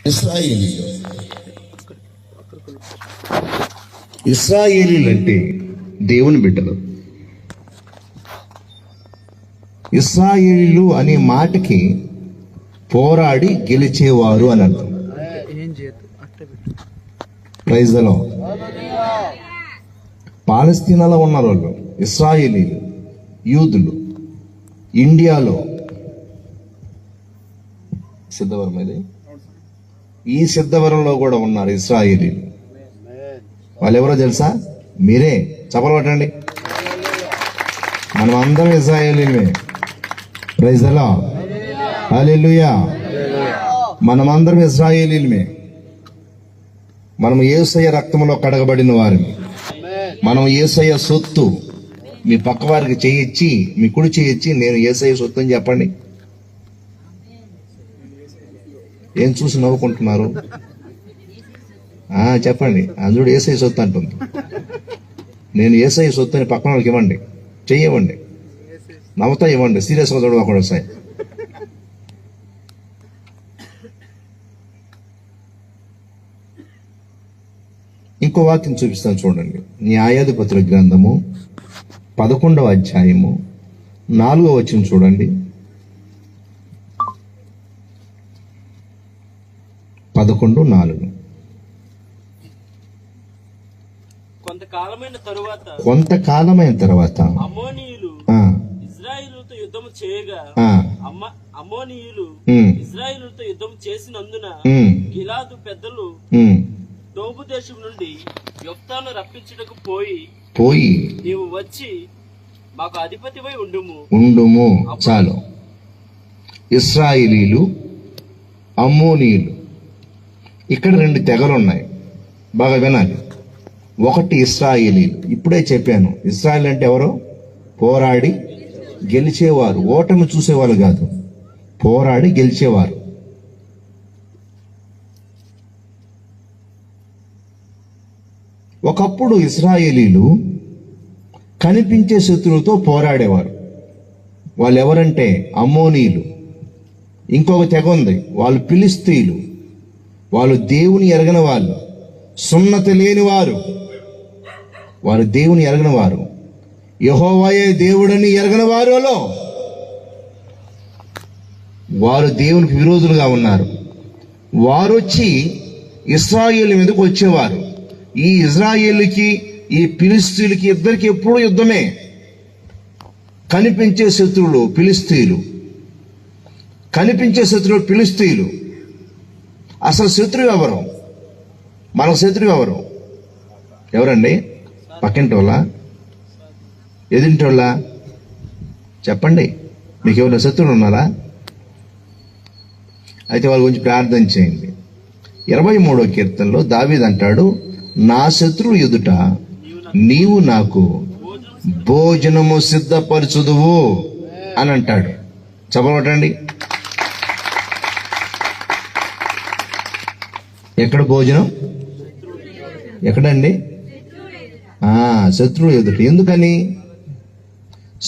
ఇశ్రాయేలీలు. ఇశ్రాయేలీలు అంటే దేవుని బిడ్డలు. ఇశ్రాయేలీలు అనే మాటకి పోరాడి గెలిచేవారు అని అర్థం. Praise the lord. పాలస్తీనాలో ఉన్నారు వాళ్ళు, ఇశ్రాయేలీలు, యూదులు. ఇండియాలో సిద్ధవరం, ఇది ఈ సిద్ధవరంలో కూడా ఉన్నారు ఇశ్రాయేలీలు. వాళ్ళు ఎవరో తెలుసా? మీరే. చప్పలు పట్టండి. మనం అందరం ఇశ్రాయేలీలమే. Praise the lord. హల్లెలూయా. మనమందరం ఇశ్రాయేలీలమే. మనం యేసయ్య రక్తంలో కడగబడిన వారిని. మనం యేసయ్య సొత్తు. మీ పక్క వారికి చేయొచ్చి, మీ కుడి చేయొచ్చి, నేను యేసయ్య సొత్తు అని చెప్పండి. ఏం చూసి నవ్వుకుంటున్నారు? చెప్పండి. అందులో యేసయ్య సొత్తు అంటుంది. నేను యేసయ్య సొత్తు అని పక్కన వాళ్ళకి ఇవ్వండి, చెయ్యవండి, నవ్వుతా ఇవ్వండి, సీరియస్గా చూడకుండా వస్తాయి. ఇంకో వాక్యం చూపిస్తాను చూడండి. న్యాయాధిపతుల గ్రంథము 11వ అధ్యాయము 4వ వచనం చూడండి. 11:4. కొంతకాలమైన తరువాత అమ్మోనీయులు ఇశ్రాయేలుతో యుద్ధం చేయగా అమ్మోనీయులు ఇశ్రాయేలుతో యుద్ధం చేసినందున గిలాదు పెద్దలు తోబు దేశం నుండి యొఫ్తాను రప్పించుటకు పోయి నీవు వచ్చి మాకు అధిపతివై ఉండుము. చాలు. ఇశ్రాయేలీలు, అమ్మోనీయులు. ఇక్కడ 2 తెగలు ఉన్నాయి, బాగా వినాలి. ఒకటి ఇశ్రాయేలీలు. ఇప్పుడే చెప్పాను, ఇశ్రాయేల్ అంటే ఎవరు? పోరాడి గెలిచేవారు, ఓటమి చూసేవాళ్ళు కాదు, పోరాడి గెలిచేవారు. ఒకప్పుడు ఇశ్రాయేలీలు కనిపించే శత్రువుతో పోరాడేవారు. వాళ్ళు ఎవరంటే అమ్మోనీయులు. ఇంకొక తెగ ఉంది, వాళ్ళు ఫిలిష్తీయులు. వాళ్ళు దేవుని ఎరగని వాళ్ళు, సున్నత లేని వారు. వారు దేవుని ఎరగని వారు, యెహోవాయే దేవుడని ఎరగని వారులో వారు దేవునికి విరోధులుగా ఉన్నారు. వారు వచ్చి ఇశ్రాయేలు మీదకు వచ్చేవారు. ఈ ఇశ్రాయేలుకి, ఈ ఫిలిష్తీయులకి ఇద్దరికి ఎప్పుడూ యుద్ధమే. కనిపించే శత్రువులు ఫిలిష్తీయులు, కనిపించే శత్రువులు ఫిలిష్తీయులు. అసలు శత్రువు ఎవరు? మనకు శత్రువు ఎవరు? ఎవరండి? పక్కింటి వాళ్ళ, ఎదింటి వాళ్ళ? చెప్పండి. మీకు ఎవరైనా శత్రువులు ఉన్నారా? అయితే వాళ్ళ గురించి ప్రార్థన చేయండి. 23వ కీర్తనలో దావీదు అంటాడు, నా శత్రువు ఎదుట నీవు నాకు భోజనము సిద్ధపరచుదువు అని అంటాడు. చెప్పబట్టండి. ఎక్కడ భోజనం? ఎక్కడండి? శత్రువు ఎదుట. ఎందుకని?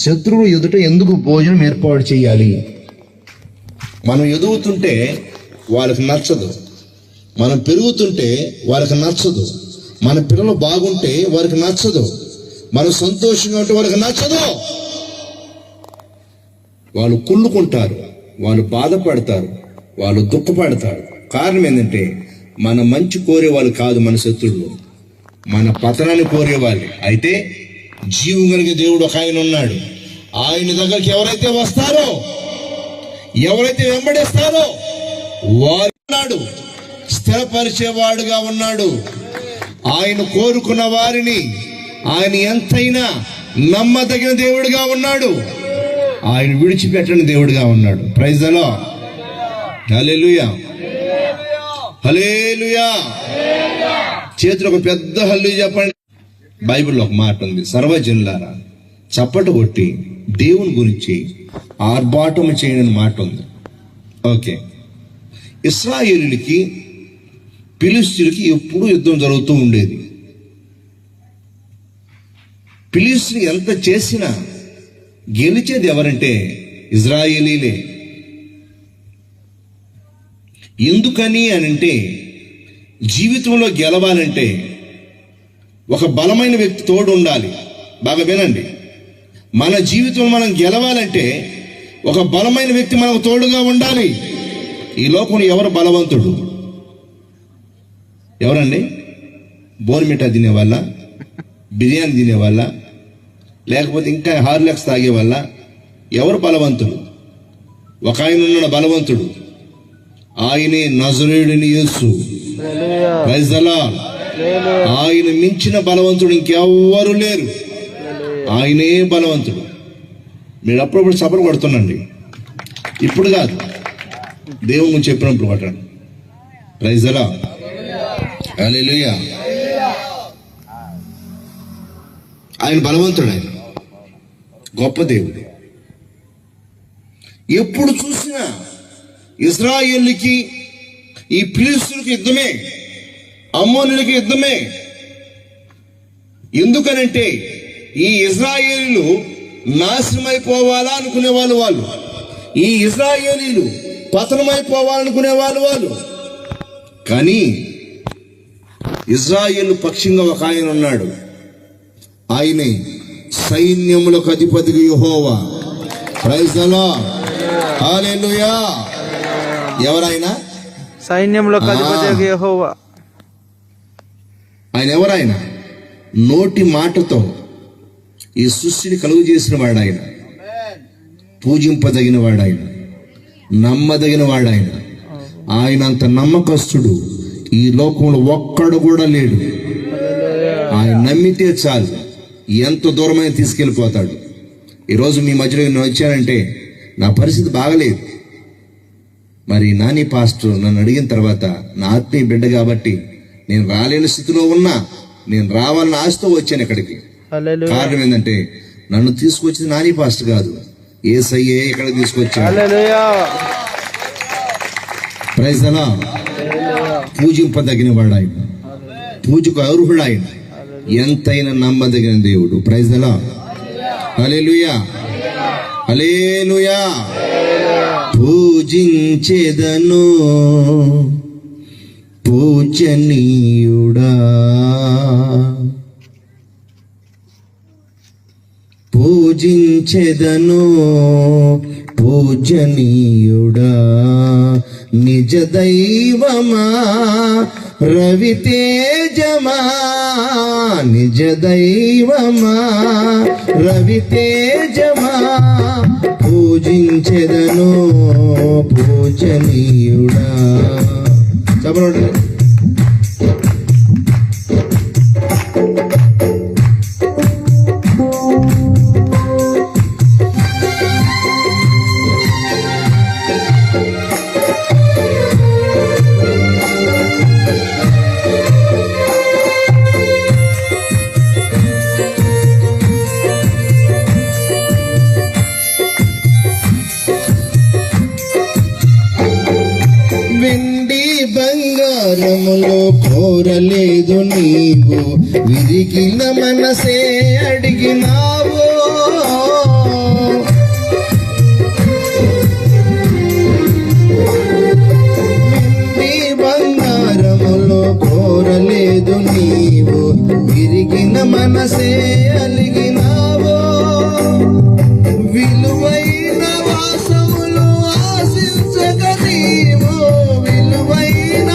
శత్రువు ఎదుట ఎందుకు భోజనం ఏర్పాటు చేయాలి? మనం ఎదుగుతుంటే వాళ్ళకి నచ్చదు, మనం పెరుగుతుంటే వాళ్ళకి నచ్చదు, మన పిల్లలు బాగుంటే వారికి నచ్చదు, మనం సంతోషంగా ఉంటే వాళ్ళకి నచ్చదు. వాళ్ళు కుళ్ళుకుంటారు, వాళ్ళు బాధపడతారు, వాళ్ళు దుఃఖపడతారు. కారణం ఏంటంటే మన మంచి కోరేవాళ్ళు కాదు మన శత్రువులు, మన పతనాన్ని కోరేవాళ్ళు. అయితే జీవం కలిగే దేవుడు ఒక ఆయన ఉన్నాడు. ఆయన దగ్గరికి ఎవరైతే వస్తారో, ఎవరైతే వెంబడిస్తారో వాడు స్థిరపరిచేవాడుగా ఉన్నాడు. ఆయన కోరుకున్న వారిని ఆయన ఎంతైనా నమ్మదగిన దేవుడిగా ఉన్నాడు. ఆయన విడిచిపెట్టని దేవుడిగా ఉన్నాడు. Praise the lord. Hallelujah, hallelujah. చేతులు ఒక పెద్ద హల్లెలూయా చెప్పండి. బైబిల్లో ఒక మాట ఉంది, సర్వజనులారా చప్పట కొట్టి దేవుని గురించి ఆర్భాటం చేయని మాట ఉంది. ఓకే. ఇశ్రాయేలులకి ఫిలిష్తీయులకి ఎప్పుడూ యుద్ధం జరుగుతూ ఉండేది. ఫిలిష్తీయులు ఎంత చేసినా గెలిచేది ఎవరంటే ఇశ్రాయేలీలే. ఎందుకని అని అంటే, జీవితంలో గెలవాలంటే ఒక బలమైన వ్యక్తి తోడు ఉండాలి. బాగా వినండి, మన జీవితంలో మనం గెలవాలంటే ఒక బలమైన వ్యక్తి మనకు తోడుగా ఉండాలి. ఈ లోకంలో ఎవరు బలవంతుడు? ఎవరండి? బోర్మిఠా తినేవాళ్ళ, బిర్యానీ తినేవాళ్ళ, లేకపోతే ఇంకా హార్లిక్స్ తాగేవాళ్ళ? ఎవరు బలవంతుడు? ఒక ఆయన ఉన్నాడు బలవంతుడు, ఆయనే నజరేయుడైన యేసు. Praise the lord. ఆయన మించిన బలవంతుడు ఇంకెవ్వరు లేరు. ఆయనే బలవంతుడు. మీరు అప్పుడప్పుడు సపలు కొడుతుండండి, ఇప్పుడు కాదు, దేవుని చెప్పినప్పుడు కొట్టండి. Praise the lord. హల్లెలూయా. ఆయన బలవంతుడు, ఆయన గొప్ప దేవుడు. ఎప్పుడు చూసినా ఇశ్రాయేలుకి ఈ ఫిలిష్తీయులకు యుద్ధమే, అమ్మోనీయులకి యుద్ధమే. ఎందుకనంటే ఈ ఇశ్రాయేలీలు నాశనమైపోవాలా అనుకునే వాళ్ళు, ఈ ఇశ్రాయేలీలు పతనమైపోవాలనుకునే వాళ్ళు. కానీ ఇశ్రాయేలు పక్షంగా ఒక ఆయన ఉన్నాడు, ఆయనే సైన్యములకు అధిపతిగా యెహోవా. Praise the lord. హల్లెలూయా. ఎవరైనా? సైన్యములకు అధిపతిగా యెహోవా. ఆయన ఎవరైనా? నోటి మాటతో ఈ సృష్టిని కలుగు చేసిన వాడు ఆయన, పూజింపదగిన వాడు ఆయన, నమ్మదగిన వాడు ఆయన. ఆయన అంత నమ్మకస్తుడు ఈ లోకంలో ఒక్కడు కూడా లేడు. ఆయన నమ్మితే చాలు, ఎంత దూరమైన తీసుకెళ్ళిపోతాడు. ఈరోజు మీ మధ్యలో నేను వచ్చానంటే నా పరిస్థితి బాగలేదు. మరి నాని పాస్టర్ నన్ను అడిగిన తర్వాత, నా ఆత్మీయ బిడ్డ కాబట్టి నేను రాలేని స్థితిలో ఉన్నా, నేను రావాలని ఆశతో వచ్చాను ఇక్కడికి. కారణం ఏంటంటే నన్ను తీసుకొచ్చింది నాని పాస్టర్ కాదు, యేసయ్యే ఇక్కడికి తీసుకొచ్చాడు. Praise the lord. పూజింపదగిన వాడు ఆయన, పూజకు అర్హుడు ఆయన, ఎంతైనా నమ్మదగిన దేవుడు. Praise the lord. Hallelujah. Hallelujah. పూజించెదను పూజనీయుడా, పూజించెదను పూజనీయుడా, నిజ దైవమా రవితేజమా, నిజ దైవమా రవితేజమా, పూజించెదను పూజనీయుడా. చెప్పండి. వెండి బంగారములో కోరలేదు నీవు, విరిగిన మనసే అడిగినావు. వెండి బంగారములో కోరలేదు నీవు, విరిగిన మనసే అలిగినావు. విలువైన వాసములు ఆశించగ నీవు, విలువైన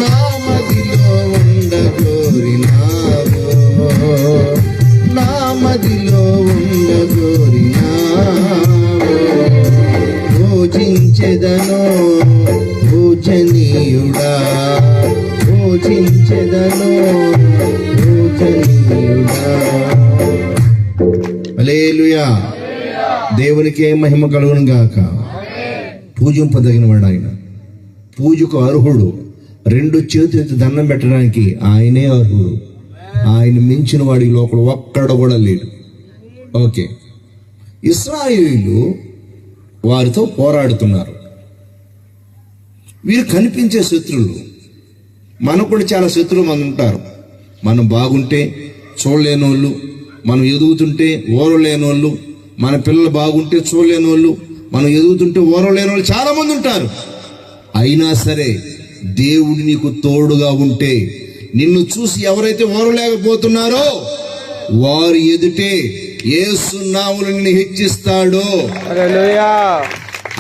నామదిలో ఉండగోరినావు, నామదిలో ఉండగోరినావు. పూజించెదను పూజనీయుడా, పూజించెదను పూజనీయుడా. హల్లెలూయా. దేవునికే మహిమ కలుగును గాక. పూజింపదగిన వాడు ఆయన, పూజకు అర్హుడు. రెండు చేతులెత్తి దండం పెట్టడానికి ఆయనే అర్హుడు. ఆయన మించిన వాడి లోపల ఒక్కడు కూడా లేడు. ఓకే, ఇశ్రాయేలీయులు వారితో పోరాడుతున్నారు. వీరు కనిపించే శత్రువులు. మనకు కూడా చాలా శత్రువులు మంది ఉంటారు. మనం బాగుంటే చూడలేని వాళ్ళు, మనం ఎదుగుతుంటే ఓరలేని వాళ్ళు, మన పిల్లలు బాగుంటే చూడలేని వాళ్ళు, మనం ఎదుగుతుంటే ఓరలేని వాళ్ళు చాలా మంది ఉంటారు. అయినా సరే దేవుడు నీకు తోడుగా ఉంటే, నిన్ను చూసి ఎవరైతే ఓరలేకపోతున్నారో వారి ఎదుటే యేసు నామములో నిన్ను హెచ్చిస్తాడు. హల్లెలూయా.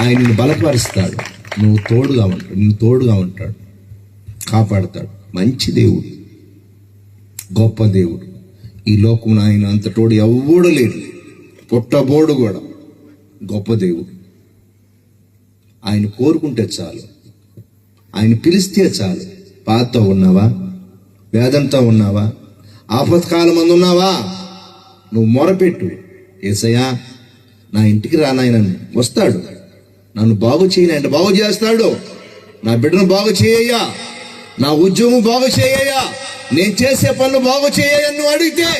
ఆయన నిన్ను బలపరుస్తాడు. నువ్వు తోడుగా ఉంటాడు, నిన్ను తోడుగా ఉంటాడు, కాపాడతాడు. మంచి దేవుడు, గొప్ప దేవుడు. ఈ లోకం ఆయన అంత తోడు ఎవ్వడు లేడు, పుట్టబోడు కూడా. గొప్ప దేవుడు. ఆయన కోరుకుంటే చాలు, ఆయన పిలిస్తే చాలు. బాధతో ఉన్నావా, వేదంతో ఉన్నావా, ఆపత్కాలం మందు ఉన్నావా, నువ్వు మొరపెట్టు. యేసయ్యా నా ఇంటికి రా నాయన, వస్తాడు. నన్ను బాగు చేయని అంటే బాగు చేస్తాడు. నా బిడ్డను బాగు చేయయ్యా, నా ఉద్యోగం బాగు చేయయ్యా, నేను చేసే పనులు బాగు చేయయ్యా నువ్వు అడిగితే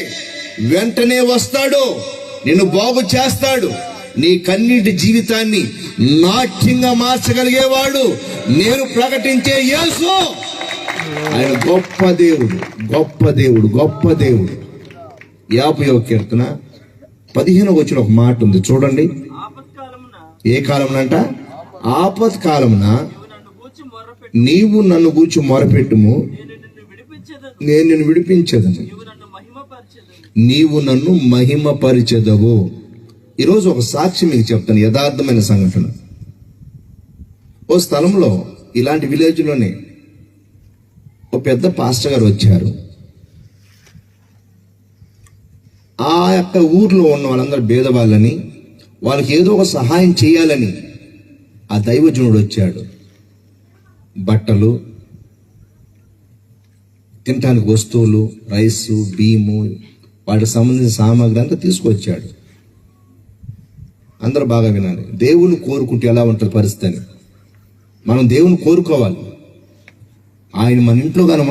వెంటనే వస్తాడు, నిన్ను బాగు చేస్తాడు. నీ కన్నీటి జీవితాన్ని నాట్యంగా మార్చగలిగేవాడు నేను ప్రకటించే యేసు. ఆయన గొప్ప దేవుడు, గొప్ప దేవుడు, గొప్ప దేవుడు. 50వ కీర్తన 15వ వచనం ఒక మాట ఉంది చూడండి. ఆపత్కాలమున ఏ కాలమునంట? ఆపత్కాలమున నీవు నన్ను గూర్చి మొర్రపెట్టు, నీవు నన్ను గూర్చి మొరపెట్టుము, నేను నిన్ను విడిపించేదను, నేను నిన్ను విడిపించదను, నీవు నన్ను మహిమపరచెదవు. నీవు నన్ను మహిమపరిచెదవు. ఈరోజు ఒక సాక్షి మీకు చెప్తాను, యథార్థమైన సంఘటన. ఓ స్థలంలో, ఇలాంటి విలేజ్లోనే ఒక పెద్ద పాస్టర్ గారు వచ్చారు. ఆ యొక్క ఊర్లో ఉన్న వాళ్ళందరూ భేదవాళ్ళని, వాళ్ళకి ఏదో ఒక సహాయం చేయాలని ఆ దైవజనుడు వచ్చాడు. బట్టలు, తినటానికి వస్తువులు, రైసు, బియ్యము, వాటికి సంబంధించిన సామాగ్రి అంతా తీసుకొచ్చాడు. అందరూ బాగా వినాలి. దేవుని కోరుకుంటే ఎలా ఉంటుంది పరిస్థితి అని. మనం దేవుని కోరుకోవాలి. ఆయన మన ఇంట్లో కానీ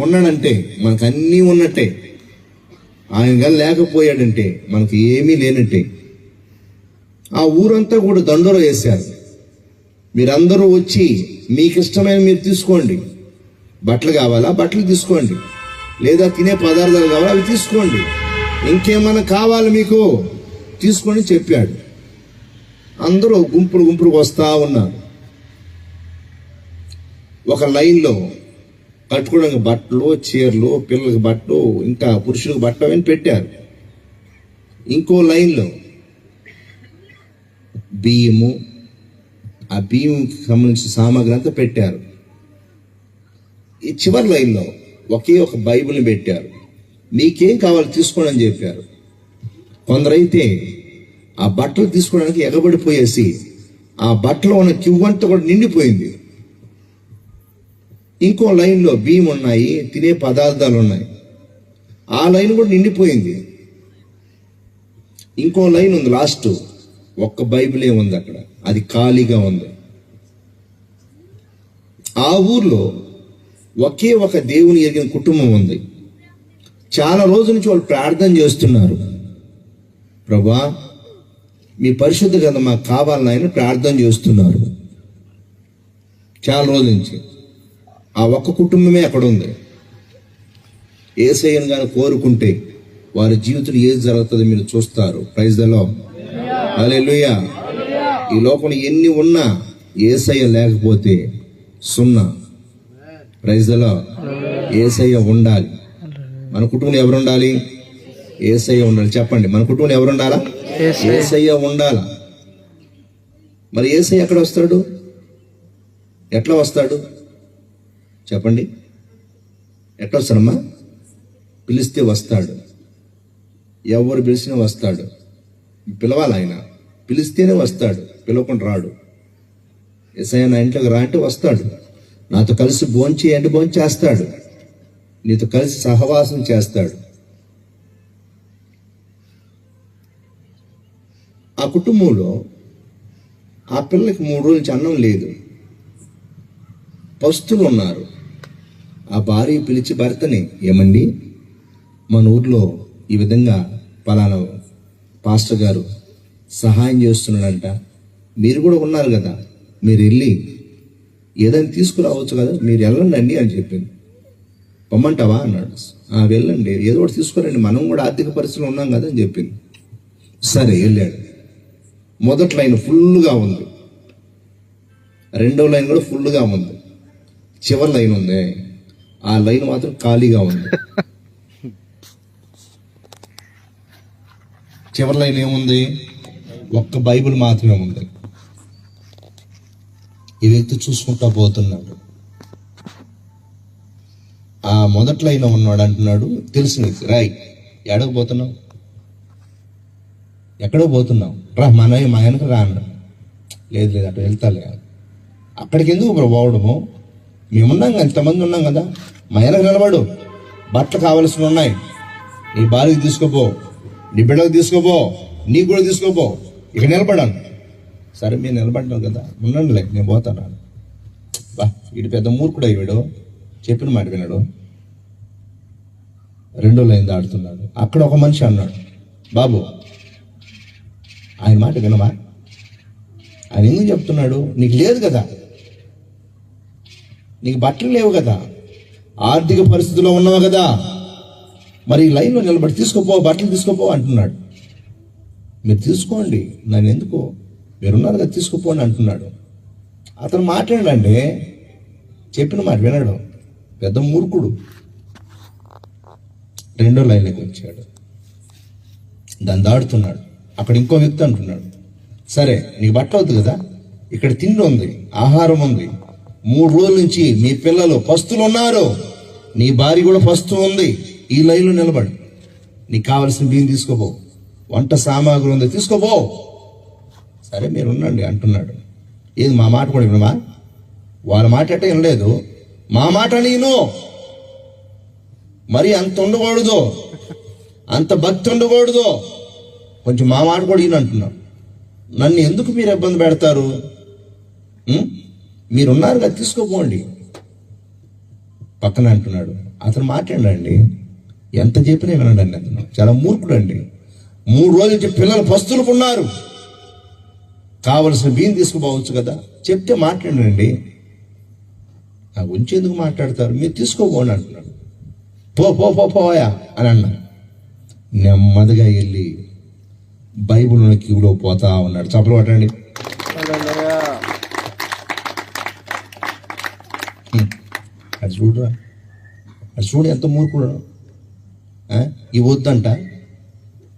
ఉన్నాడంటే మనకు అన్నీ ఉన్నట్టే. ఆయన కానీ లేకపోయాడంటే మనకు ఏమీ లేనట్టే. ఆ ఊరంతా కూడా దండోర వేశారు. మీరందరూ వచ్చి మీకు ఇష్టమైన మీరు తీసుకోండి. బట్టలు కావాలా, బట్టలు తీసుకోండి. లేదా తినే పదార్థాలు కావాలా, అవి తీసుకోండి. ఇంకేమైనా కావాలి మీకు తీసుకోండి చెప్పాడు. అందరూ గుంపులు గుంపులు వస్తూ ఉన్నారు. ఒక లైన్లో కట్టుకోవడానికి బట్టలు, చీరలు, పిల్లలకి బట్టలు, ఇంకా పురుషులకు బట్టలు అవన్నీ పెట్టారు. ఇంకో లైన్లో బియ్యము, ఆ బియ్యంకి సంబంధించిన సామాగ్రి అంతా పెట్టారు. ఈ చివరి లైన్లో ఒకే ఒక బైబిల్ని పెట్టారు. మీకేం కావాలో తీసుకోండి అని చెప్పారు. కొందరైతే ఆ బట్టలు తీసుకోవడానికి ఎగబడిపోయేసి ఆ బట్టలో ఉన్న క్యూ అంతా కూడా నిండిపోయింది. ఇంకో లైన్లో బియ్యం ఉన్నాయి, తినే పదార్థాలు ఉన్నాయి. ఆ లైన్ కూడా నిండిపోయింది. ఇంకో లైన్ ఉంది, లాస్ట్ ఒక్క బైబిలే ఉంది అక్కడ, అది ఖాళీగా ఉంది. ఆ ఊర్లో ఒకే ఒక దేవుని ఎరిగిన కుటుంబం ఉంది. చాలా రోజుల నుంచి వాళ్ళు ప్రార్థన చేస్తున్నారు. ప్రభా మీ పరిశుద్ధ గ్రంథం మాకు కావాలని ఆయన ప్రార్థన చేస్తున్నారు చాలా రోజుల నుంచి. ఆ ఒక్క కుటుంబమే అక్కడ ఉంది. యేసయ్యను గాని కోరుకుంటే వారి జీవితంలో ఏది జరుగుతుందో మీరు చూస్తారు. Praise the lord. హల్లెలూయా. ఈ లోకంలో ఎన్ని ఉన్నా యేసయ్య లేకపోతే సున్నా. Praise the lord. యేసయ్య ఉండాలి. మన కుటుంబంలో ఎవరు ఉండాలి? యేసయ్య ఉండాలి. చెప్పండి, మన కుటుంబంలో ఎవరు ఉండాలా? యేసయ్య ఉండాలా. మరి యేసయ్య ఎక్కడ వస్తాడు? ఎట్లా వస్తాడు చెప్పండి? ఎట్లా వస్తాడమ్మా? పిలిస్తే వస్తాడు. ఎవరు పిలిచినా వస్తాడు. పిలవాలి, ఆయన పిలిస్తేనే వస్తాడు, పిలవకుండా రాడు. యేసయ్య నా ఇంట్లోకి రా అంటే వస్తాడు. నాతో కలిసి భోంచేయండి, భోంచేస్తాడు. నీతో కలిసి సహవాసం చేస్తాడు. ఆ కుటుంబంలో ఆ పిల్లకి 3 రోజుల నుంచి అన్నం లేదు. పస్తులు ఉన్నారు. ఆ భార్య పిలిచి భర్తని, ఏమండి మన ఊర్లో ఈ విధంగా పలానా పాస్టర్ గారు సహాయం చేస్తున్నాడంట, మీరు కూడా ఉన్నారు కదా, మీరు వెళ్ళి ఏదైనా తీసుకురావచ్చు కదా, మీరు వెళ్ళండి అని చెప్పింది. పొమ్మంటావా అన్నాడు. వెళ్ళండి, ఏదో ఒకటి తీసుకురండి, మనం కూడా ఆర్థిక పరిస్థితులు ఉన్నాం కదా అని చెప్పింది. సరే వెళ్ళాడు. మొదటి లైన్ ఫుల్గా ఉంది, రెండో లైన్ కూడా ఫుల్గా ఉంది, చివరి లైన్ ఉంది, ఆ లైన్ మాత్రం ఖాళీగా ఉంది. చివరి లైన్ ఏముంది? ఒక్క బైబిల్ మాత్రమే ఉంది. ఈ వ్యక్తి చూసుకుంటా పోతున్నాడు. ఆ మొదటి లైన్ ఉన్నాడు అంటున్నాడు, తెలుసు నీకు, రాయ్, ఎక్కడికి పోతున్నావు, ఎక్కడో పోతున్నావు, రా మా ఆయనకు రా అన్నాడు. లేదు లేదు అటు వెళ్తాలే. అక్కడికి ఎందుకు పోవడము, మేమున్నాం కదా, ఇంతమంది ఉన్నాం కదా, మా ఆయనకు నిలబడు, బట్టలు కావలసినవి ఉన్నాయి, నీ భార్యకి తీసుకోపో, నీ బిడ్డకు తీసుకోపో, నీకు కూడా తీసుకోపో, ఇక నిలబడాను. సరే మీరు నిలబడ్డావు కదా, ఉండండిలే నేను పోతాను. బా వీడు పెద్ద మూర్ఖుడు అయ్యాడు, చెప్పిన మాట విన్నాడు. రెండో లైన్ దాడుతున్నాడు. అక్కడ ఒక మనిషి అన్నాడు, బాబు ఆయన మాట వినవా, ఆయన ఎందుకు చెప్తున్నాడు, నీకు లేదు కదా, నీకు బట్టలు లేవు కదా, ఆర్థిక పరిస్థితిలో ఉన్నావు కదా, మరి ఈ లైన్లో నిలబడి తీసుకోపో, బట్టలు తీసుకోపో అంటున్నాడు. మీరు తీసుకోండి, నన్ను ఎందుకు, మీరున్నారు కదా తీసుకోపోండి అంటున్నాడు. అతను మాట్లాడండి, చెప్పిన మాట వినడు, పెద్ద మూర్ఖుడు. రెండో లైన్లోకి వచ్చాడు, దాన్ని దాడుతున్నాడు. అక్కడ ఇంకో వ్యక్తి అంటున్నాడు, సరే నీకు బట్ట అవుతుంది కదా, ఇక్కడ తిండి ఉంది, ఆహారం ఉంది, 3 రోజుల నుంచి మీ పిల్లలు పస్తులు ఉన్నారు, నీ భార్య కూడా పస్తు ఉంది, ఈ లైన్లో నిలబడు, నీకు కావలసిన బియ్యం తీసుకోపో, వంట సామాగ్రి ఉంది తీసుకోపో. సరే మీరు ఉండండి అంటున్నాడు. ఏది మా మాట కూడా వినమా, వాళ్ళ మాట అంటే వినలేదు, మా మాట నేను, మరి అంత ఉండకూడదు, అంత భక్తి ఉండకూడదు, కొంచెం మా మాట కూడా ఈయన అంటున్నాడు. నన్ను ఎందుకు మీరు ఇబ్బంది పెడతారు, మీరున్నారు కదా తీసుకోపోండి. పక్కన అంటున్నాడు, అతను మాట్లాడండి, ఎంత చెప్పినా వినండి అండి. అతను చాలా మూర్ఖుడు అండి. 3 రోజుల నుంచి పిల్లలు పస్తులకు ఉన్నారు, కావలసిన బియ్యం తీసుకుపోవచ్చు కదా, చెప్తే మాట్లాడండి, నా గురించి ఎందుకు మాట్లాడతారు, మీరు తీసుకోపోండి అంటున్నాడు. పో పో పో పోయా అని అన్నా. నెమ్మదిగా వెళ్ళి బైబిల్ క్యూలో పోతా ఉన్నాడు. చప్పలు పట్టండి. అది చూడరా, అది చూడు ఎంత మూర్ఖుడు. ఇవి వద్దంట,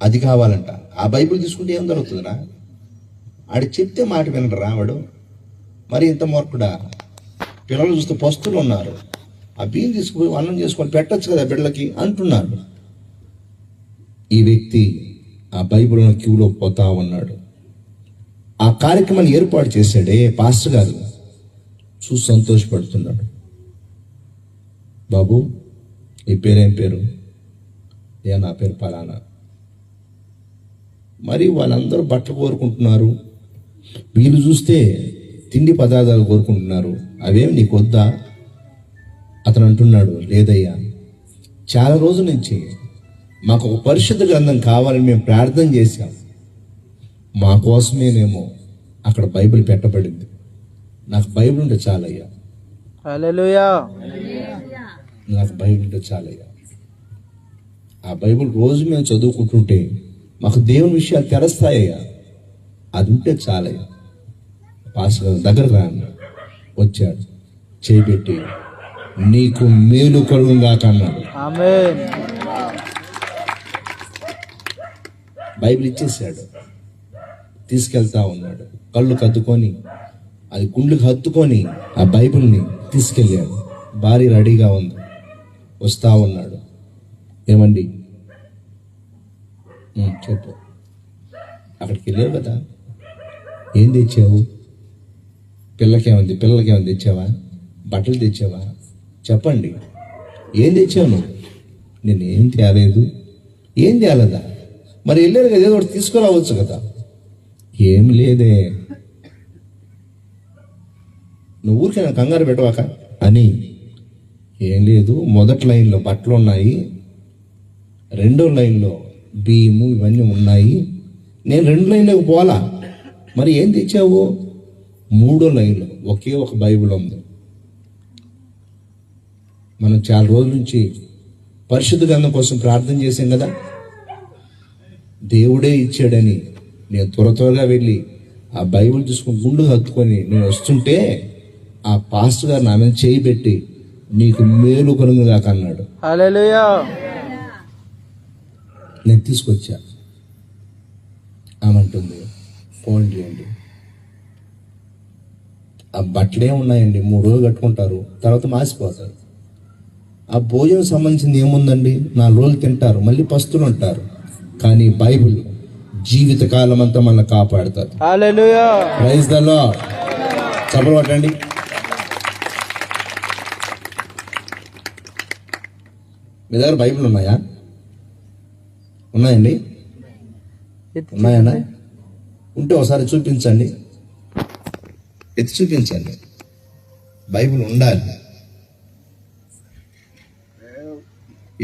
అది కావాలంట, ఆ బైబిల్ తీసుకుంటే ఏం జరుగుతుందిరా, ఆడి చెప్తే మాట వినడు రావాడు. మరి ఇంత మూర్ఖుడా, పిల్లలు చూస్తే పస్తులు ఉన్నారు, ఆ బియ్యం తీసుకుపోయి అన్నం చేసుకొని పెట్టచ్చు కదా బిడ్డలకి అంటున్నాడు. ఈ వ్యక్తి ఆ బైబిల్ క్యూలో పోతా ఉన్నాడు. ఆ కార్యక్రమాన్ని ఏర్పాటు చేశాడే పాస్టర్ గారు చూసి సంతోషపడుతున్నాడు. బాబు ఈ పేరేం పేరు, నా పేరు పలానా. మరి వాళ్ళందరూ బట్టలు కోరుకుంటున్నారు, వీళ్ళు చూస్తే తిండి పదార్థాలు కోరుకుంటున్నారు, అవేమి నీకు వద్దా? అతను అంటున్నాడు, లేదయ్యా, చాలా రోజుల నుంచి మాకు ఒక పరిశుద్ధ గ్రంథం కావాలని మేము ప్రార్థన చేశాం, మా కోసమేనేమో అక్కడ బైబిల్ పెట్టబడింది, నాకు బైబిల్ ఉంటే చాలయ్యా, హల్లెలూయా, నాకు బైబిల్ ఉంటే చాలయ్యా. ఆ బైబిల్ రోజు మేము చదువుకుంటుంటే మాకు దేవుని విషయాలు తెరస్తాయ్యా, అది ఉంటే చాలయ్యా. పాస్టర్ దగ్గర రాను వచ్చాడు, చేపెట్టి నీకు మేలు కలుగును గాక అన్నాడు. ఆమేన్. బైబిల్ ఇచ్చేసాడు, తీసుకెళ్తా ఉన్నాడు. కళ్ళు కద్దుకొని అది గుండెకి హత్తుకొని ఆ బైబిల్ని తీసుకెళ్ళాడు. భార్య రెడీగా ఉంది, వస్తా ఉన్నాడు. ఏమండి చెప్పు, అక్కడికి వెళ్ళావు కదా, ఏం తెచ్చావు, పిల్లలకేమైంది తెచ్చావా, బట్టలు తెచ్చావా, చెప్పండి ఏం తెచ్చావు నువ్వు? నేను ఏం తేలేదు. ఏం తేలేదా? మరి వెళ్ళారు కదా, ఏదో ఒకటి తీసుకురావచ్చు కదా. ఏం లేదే, నువ్వు ఊరికే కంగారు పెట్టవాక అని. ఏం లేదు, మొదటి లైన్లో బట్టలు ఉన్నాయి, రెండో లైన్లో బియ్యము ఇవన్నీ ఉన్నాయి, నేను 2 లైన్లోకి పోలా. మరి ఏం తెచ్చావు? 3వ లైన్లో ఒకే ఒక బైబిల్ ఉంది. మనం చాలా రోజుల నుంచి పరిశుద్ధ గ్రంథం కోసం ప్రార్థన చేసాం కదా, దేవుడే ఇచ్చాడని నేను త్వరగా వెళ్ళి ఆ బైబిల్ తీసుకుని గుండు హత్తుకొని నేను వస్తుంటే ఆ పాస్టర్ గారు నా మీద చేయి పెట్టి నీకు మేలు కలుగుగాక అన్నాడు. హల్లెలూయా. నేను తీసుకొచ్చా. ఆమంటుంది ఫోన్ చేయండి. ఆ బట్టలే ఉన్నాయండి, 3 రోజులు కట్టుకుంటారు, తర్వాత మాసిపోతారు. ఆ భోజనం సంబంధించింది ఏముందండి, 4 రోజులు తింటారు, మళ్ళీ పస్తులు ఉంటారు. కానీ బైబిల్ జీవితకాలం అంతా మనల్ని కాపాడుతారు. హల్లెలూయా. Praise the lord. చప్పలు కొట్టండి. మీ దగ్గర బైబిల్ ఉన్నాయా? ఉన్నాయండి? ఉన్నాయన్నా? ఉంటే ఒకసారి చూపించండి, ఎత్తి చూపించండి. బైబిల్ ఉండాలి.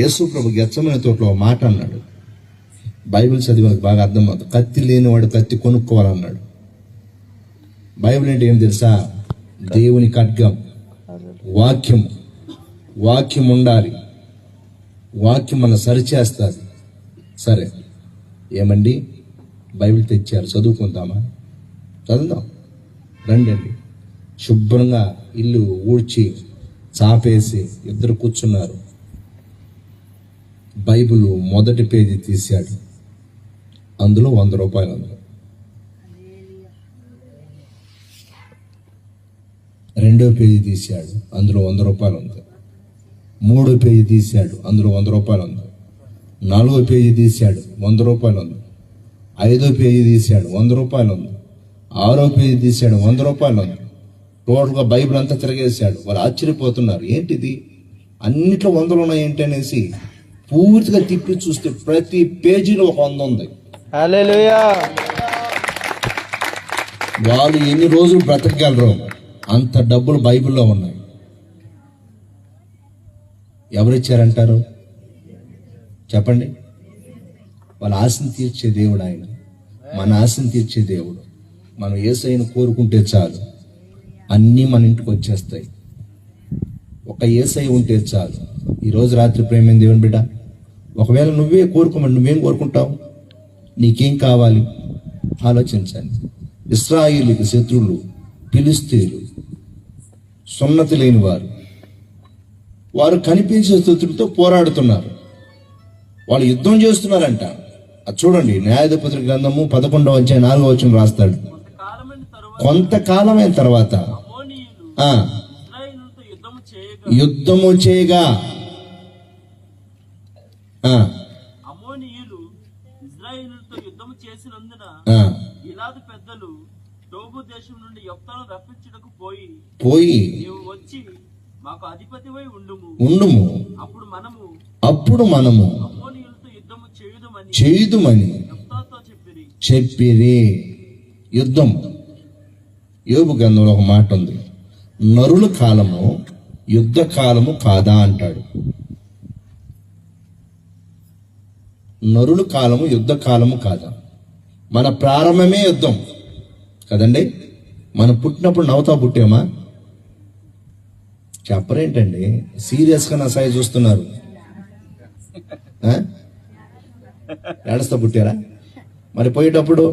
యేసు ప్రభు గెత్సెమనే తోటలో ఒక మాట అన్నాడు. బైబిల్ చదివి బాగా అర్థమవుతుంది. కత్తి లేనివాడు కత్తి కొనుక్కోవాలన్నాడు. బైబిల్ అంటే ఏం తెలుసా? దేవుని ఖడ్గం, వాక్యం. వాక్యం ఉండాలి. వాక్యం మన సరిచేస్తుంది. సరే, ఏమండి బైబిల్ తెచ్చారు, చదువుకుందామా? చదువుదాం రండి. శుభ్రంగా ఇల్లు ఊడ్చి చాపేసి ఇద్దరు కూర్చున్నారు. బైబిల్ మొదటి పేజీ తీశాడు, అందులో 100 రూపాయలు ఉంది. రెండో పేజీ తీశాడు, అందులో 100 రూపాయలు ఉంది. మూడో పేజీ తీశాడు, అందులో 100 రూపాయలు ఉంది. 4వ పేజీ తీశాడు, 100 రూపాయలు ఉంది. 5వ పేజీ తీశాడు, 100 రూపాయలు ఉంది. 6వ పేజీ తీశాడు, 100 రూపాయలు ఉంది. టోటల్గా బైబిల్ అంతా తిరగేశాడు. వాళ్ళు ఆశ్చర్యపోతున్నారు, ఏంటిది అన్నిట్లో 100లు ఉన్నాయి ఏంటి అనేసి పూర్తిగా తిప్పి చూస్తే ప్రతి పేజీలో ఒక 100 ఉంది. హల్లెలూయా. వాళ్ళు ఎన్ని రోజులు బ్రతకగలరు, అంత డబ్బులు బైబిల్లో ఉన్నాయి. ఎవరిచ్చారంటారు చెప్పండి? వాళ్ళ ఆశను తీర్చే దేవుడు ఆయన. మన ఆశను తీర్చే దేవుడు. మనం యేసయ్యను కోరుకుంటే చాలు, అన్నీ మన ఇంటికి వచ్చేస్తాయి. ఒక యేసయ్య ఉంటే చాలు. ఈరోజు రాత్రి ప్రేమైన దేవుని బిడ్డ, ఒకవేళ నువ్వే కోరుకోమని, నువ్వేం కోరుకుంటావు? నీకేం కావాలి ఆలోచించండి. ఇశ్రాయేలుకి శత్రువులు ఫిలిష్తీయులు, సున్నతి లేని వారు. వారు కనిపించే శత్రువులతో పోరాడుతున్నారు. వాళ్ళు యుద్ధం చేస్తున్నారంట. అది చూడండి, న్యాయాధిపతుల గ్రంథము 11వ అధ్యాయం 4వ వచనం రాస్తాడు. కొంతకాలమైన తర్వాత యుద్ధము చేయగా అమోనీయులు ఇశ్రాయేలుతో యుద్ధము చేసినందున గిలాదు పెద్దలు టోబు దేశం నుండి యొఫ్తాను రప్పించుటకు పోయి నీవు వచ్చి మాకు అధిపతివై ఉండుము, అప్పుడు మనము అమోనీయులతో యుద్ధము చేయుదుమని యొఫ్తాతో చెప్పిరి. యుద్ధం. యోబు గ్రంథంలో ఒక మాట ఉంది, నరుల కాలము యుద్ధ కాలము కాదా అంటాడు. నరుల కాలము యుద్ధ కాలము కాదా? మన ప్రారంభమే యుద్ధం కదండి. మనం పుట్టినప్పుడు నవ్వుతా పుట్టామా? చెప్పరేంటండి, సీరియస్గా నా సాయి చూస్తున్నారు. ఏడుస్తా పుట్టారా? మరి పోయేటప్పుడు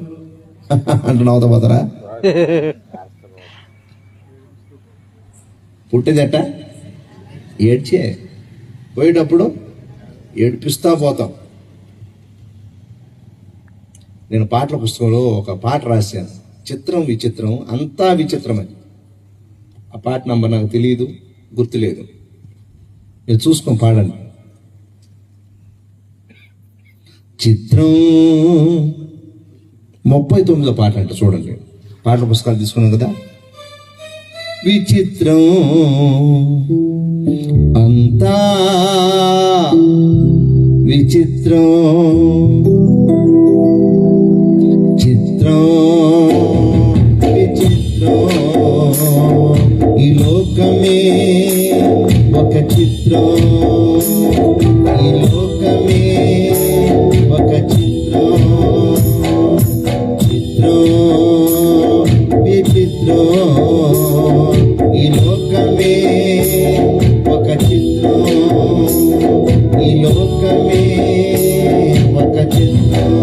అంటూ నవ్వుతా పోతారా? పుట్టేదట ఏడ్చే, పోయేటప్పుడు ఏడిపిస్తా పోతాం. నేను పాటల పుస్తకంలో ఒక పాట రాశాను, చిత్రం విచిత్రం అంతా విచిత్రమని. ఆ పాట నంబర్ నాకు తెలియదు, గుర్తులేదు. మీరు చూసుకొని పాడండి. చిత్రం 39వ పాట అంట, చూడండి. పాటల పుస్తకాలు తీసుకున్నాం కదా. విచిత్రం అంతా విచిత్రం, చిత్రం విచిత్రం, ఈ లోకమే ఒక చిత్రం, ఈ లోకమే ఒక చిత్రం, చిత్రం విచిత్రం, ఈ లోకమే ఒక చిత్రం, ఈ లోకమే ఒక చిత్రం.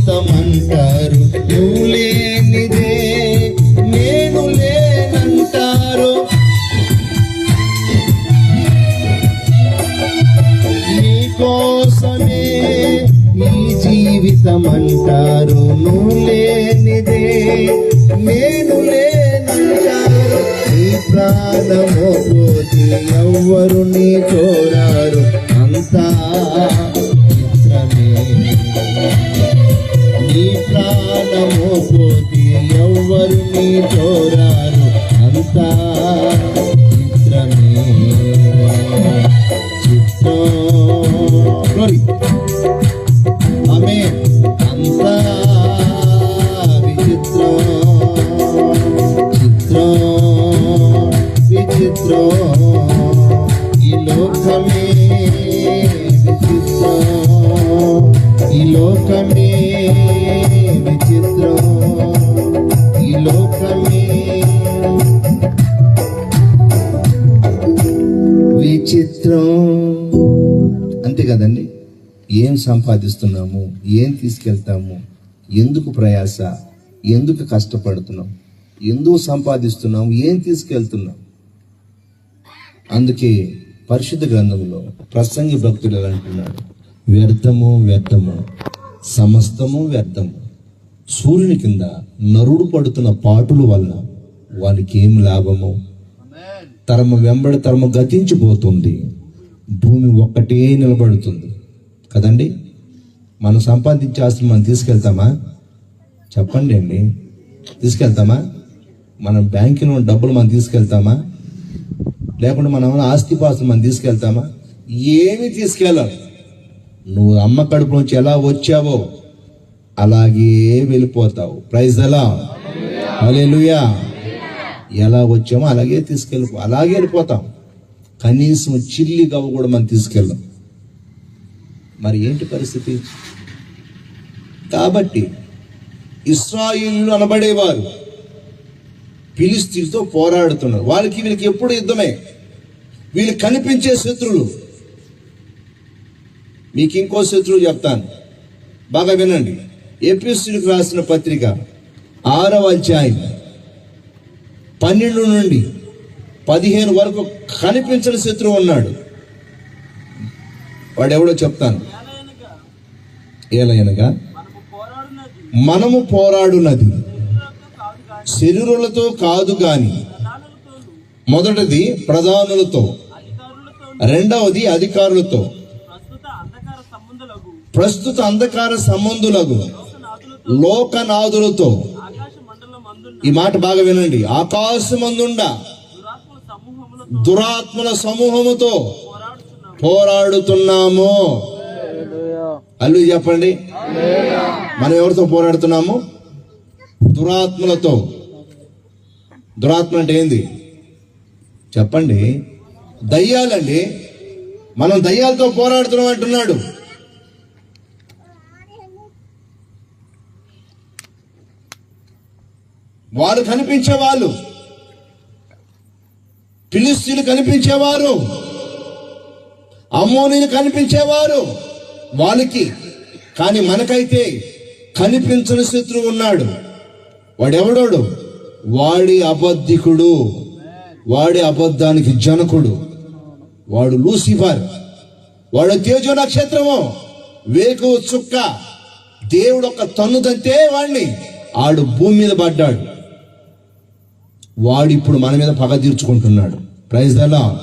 జీవితం అంటారు, నువ్వు లేనిదే నేను లేనంటారు. నీకోసమే ఈ జీవితం అంటారు, నువ్వు లేనిదే నేను లేనంటారు. నీ ప్రాణము పోతే ఎవ్వరు నీ కోరారు, అంతా చిత్రమే. నీ ప్రాణము పోతే ఎవ్వరు నీ కోరారు, అంతా చిత్రమే. చిత్రం ఆమేన్. అంతా విచిత్రం, చిత్రం విచిత్రం. ఈ లోకమే విచిత్రం, ఈ లోకమే విచిత్రం, ఈ లోకమే విచిత్రం. అంతే కదండి. ఏం సంపాదిస్తున్నాము, ఏం తీసుకెళ్తాము, ఎందుకు ప్రయాస, ఎందుకు కష్టపడుతున్నాం, ఎందుకు సంపాదిస్తున్నాం, ఏం తీసుకెళ్తున్నాం. అందుకే పరిశుద్ధ గ్రంథంలో ప్రసంగి భక్తులు ఎలా అంటున్నాడు, వ్యర్థము వ్యర్థము సమస్తము వ్యర్థము. సూర్యుని కింద నరుడు పడుతున్న పాటుల వలన వానికి ఏం లాభము. తరము వెంబడి తరము గతించిపోతుంది, భూమి ఒక్కటే నిలబడుతుంది కదండి. మనం సంపాదించే ఆస్తిని మనం తీసుకెళ్తామా? చెప్పండి అండి, తీసుకెళ్తామా? మనం బ్యాంకులో ఉన్న డబ్బులు మనం తీసుకెళ్తామా? లేకుంటే మనం ఆస్తిపాస్తులు మనం తీసుకెళ్తామా? ఏమి తీసుకెళ్ళాలి. నువ్వు అమ్మ కడుపులోంచి ఎలా వచ్చావో అలాగే వెళ్ళిపోతావు. ప్రైజ్ ఎలా, హల్లెలూయా. ఎలా వచ్చామో అలాగే అలాగే వెళ్ళిపోతాం. కనీసం చిల్లి గవ్వ కూడా మనం తీసుకెళ్ళాం. మరి ఏంటి పరిస్థితి? కాబట్టి ఇశ్రాయేలీయులు అనబడేవారు ఫిలిష్తీయులతో పోరాడుతున్నారు. వీళ్ళకి ఎప్పుడు యుద్ధమే. వీళ్ళు కనిపించే శత్రువులు. మీకు ఇంకో శత్రువు చెప్తాను, బాగా వినండి. ఎఫెసీయులకు రాసిన పత్రిక 6వ అధ్యాయం 12 నుండి 15 వరకు కనిపించిన శత్రువు ఉన్నాడు. వాడెవడో చెప్తాను. ఏలయనగా మనము పోరాడునది శరీరులతో కాదు గాని, మొదటిది ప్రధానులతో, రెండవది అధికారులతో, ప్రస్తుత అంధకార సంబంధులకు, లోకనాథులతో. ఈ మాట బాగా వినండి. ఆకాశమందుండ దురాత్మల సమూహముతో పోరాడుతున్నాము. అల్లు చెప్పండి, మనం ఎవరితో పోరాడుతున్నాము? దురాత్మలతో. దురాత్మ అంటే ఏంది చెప్పండి? దయ్యాలండి. మనం దయ్యాలతో పోరాడుతున్నాం అంటున్నాడు. వారు కనిపించేవాళ్ళు, ఫిలిష్తీయులు కనిపించేవారు, అమ్మోనీయులు కనిపించేవారు వాళ్ళకి. కానీ మనకైతే కనిపించని శత్రువు ఉన్నాడు. వాడెవడోడు? వాడి అబద్ధికుడు, వాడి అబద్ధానికి జనకుడు, వాడు లూసిఫర్, వాడు తేజో నక్షత్రము, వేకువ చుక్క. దేవుడు ఒక తన్నుదంతే వాడిని, ఆడు భూమి మీద పడ్డాడు. వాడు ఇప్పుడు మన మీద పగ తీర్చుకుంటున్నాడు. ప్రైజ్ ద లార్డ్,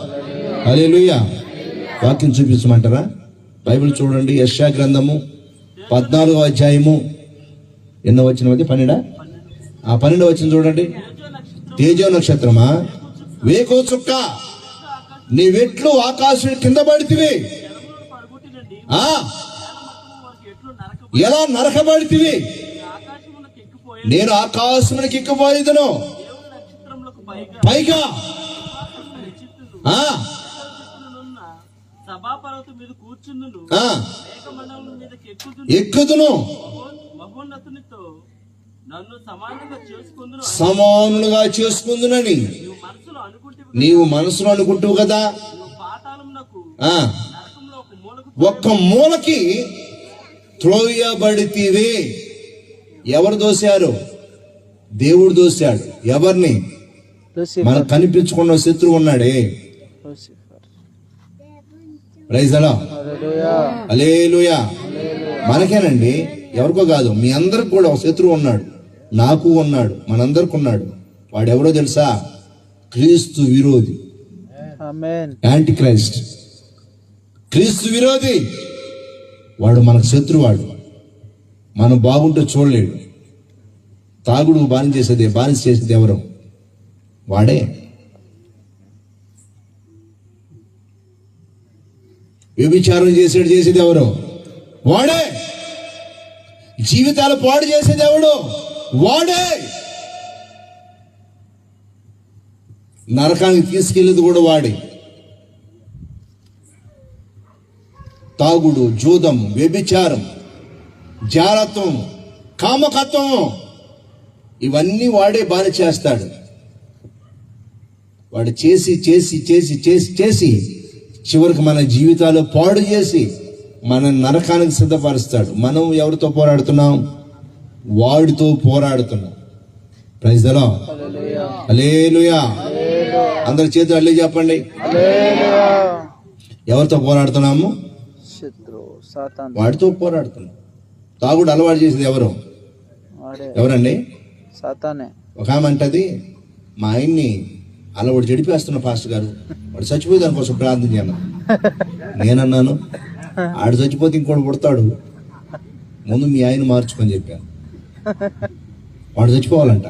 హల్లెలూయా. వాక్యం చూపించమంటారా? బైబిల్ చూడండి. యెషయా గ్రంథము 14వ అధ్యాయము ఎన్నో వచ్చిన 12వ వచనం చూడండి. తేజో నక్షత్రమా, వేకో చుక్క, నీవెట్లు ఆకాశం కింద పడితివి, ఎలా నరకబడితివి, నేను ఆకాశమునికి ఎక్కిపోయేదను, పైగా ఎక్కుదును, సమానులుగా చేసుకుందునని నీవు మనసులో అనుకుంటావు కదా. ఒక్క మూలకి త్రోయబడితివి. ఎవరు దోశారు? దేవుడు దోశాడు. ఎవరిని? మనకు కనిపించకుండా శత్రువు ఉన్నాడే. Praise the lord. హల్లెలూయా. మనకేనండి, ఎవరికో కాదు, మీ అందరికి కూడా ఒక శత్రువు ఉన్నాడు. నాకు ఉన్నాడు, మనందరికి ఉన్నాడు. వాడెవరో తెలుసా? క్రీస్తు విరోధి, యాంటీ క్రైస్ట్. క్రీస్తు విరోధి వాడు మనకు శత్రువాడు. మనం బాగుంటే చూడలేడు. తాగుడు బానిస చేసేది ఎవరు? వాడే. వ్యభిచారం చేసేది ఎవరు? వాడే. జీవితాలు పాడు చేసేది ఎవడు? వాడే. నరకానికి తీసుకెళ్ళేది కూడా వాడే. తాగుడు, జూదం, వ్యభిచారం, జారత్వం, కామకత్వం, ఇవన్నీ వాడే బాని చేస్తాడు. వాడు చేసి చేసి చేసి చేసి చేసి చివరికి మన జీవితాలు పాడు చేసి మన నరకానికి సిద్ధపరుస్తాడు. మనం ఎవరితో పోరాడుతున్నాం? వాడితో పోరాడుతున్నాం. Praise the lord. హల్లెలూయా. అందరి చేతులు అల్లే చెప్పండి. ఎవరితో పోరాడుతున్నాము? వాడితో పోరాడుతున్నాం. తాగుడు అలవాటు చేసేది ఎవరు? ఎవరండి? ఒక ఆమె అంటది, మా ఆయన్ని అలా వాడు చెడిపేస్తున్న పాస్టర్ గారు, వాడు చచ్చిపోయి దానికోసం ప్రార్థన చేయను. నేనన్నాను, ఆడు చచ్చిపోతే ఇంకోటి పుడతాడు, ముందు మీ ఆయన మార్చుకొని చెప్పాను. వాడు చచ్చిపోవాలంట.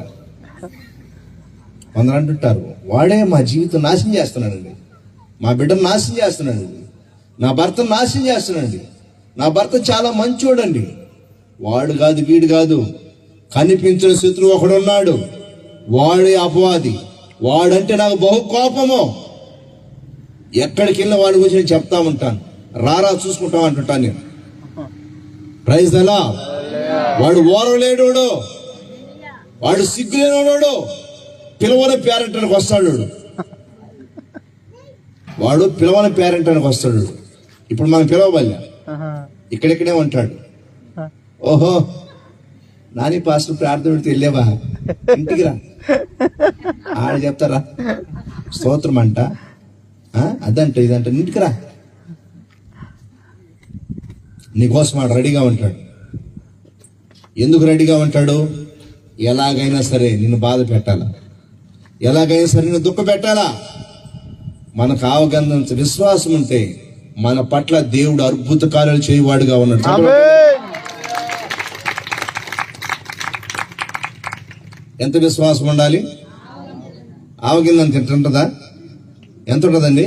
కొందరు అంటుంటారు, వాడే మా జీవితం నాశనం చేస్తున్నాడండి, మా బిడ్డను నాశనం చేస్తున్నాడండి, నా భర్తను నాశనం చేస్తున్నాడండి, నా భర్త చాలా మంచోడండి. వాడు కాదు, వీడు కాదు, కనిపించిన శత్రువు ఒకడున్నాడు, వాడే అపవాది. వాడంటే నాకు బహు కోపము. ఎక్కడికి వెళ్ళిన వాడి గురించి నేను చెప్తా ఉంటాను. రారా చూసుకుంటాం అంటుంటాను నేను. Praise the Lord. వాడు ఓరలేడు, వాడు సిగ్గులేనోడు, పిలవని పేరెంటానికి వస్తాడు. వాడు పిలవని పేరెంటానికి వస్తాడు. ఇప్పుడు మనం పిలవబల్లా, ఇక్కడెక్కడే ఉంటాడు. ఓహో, నాని పాస్టర్ ప్రార్థన పెడితే వెళ్ళేవా, ఇంటికి రా, ఆడ చెప్తారా స్తోత్రం అంట, అదంట ఇదంట, ఇంటికి రా, నీకోసం ఆడు రెడీగా ఉంటాడు. ఎందుకు రెడీగా ఉంటాడు? ఎలాగైనా సరే నిన్ను బాధ పెట్టాలా, ఎలాగైనా సరే నిన్ను దుఃఖ పెట్టాలా. మనకు అవగాహనంత విశ్వాసం ఉంటే మన పట్ల దేవుడు అద్భుత కార్యాలు చేయవాడుగా ఉన్నాడు. ఎంత విశ్వాసం ఉండాలి? ఆవగిందంత ఉంటుందా? ఎంత ఉంటుందండి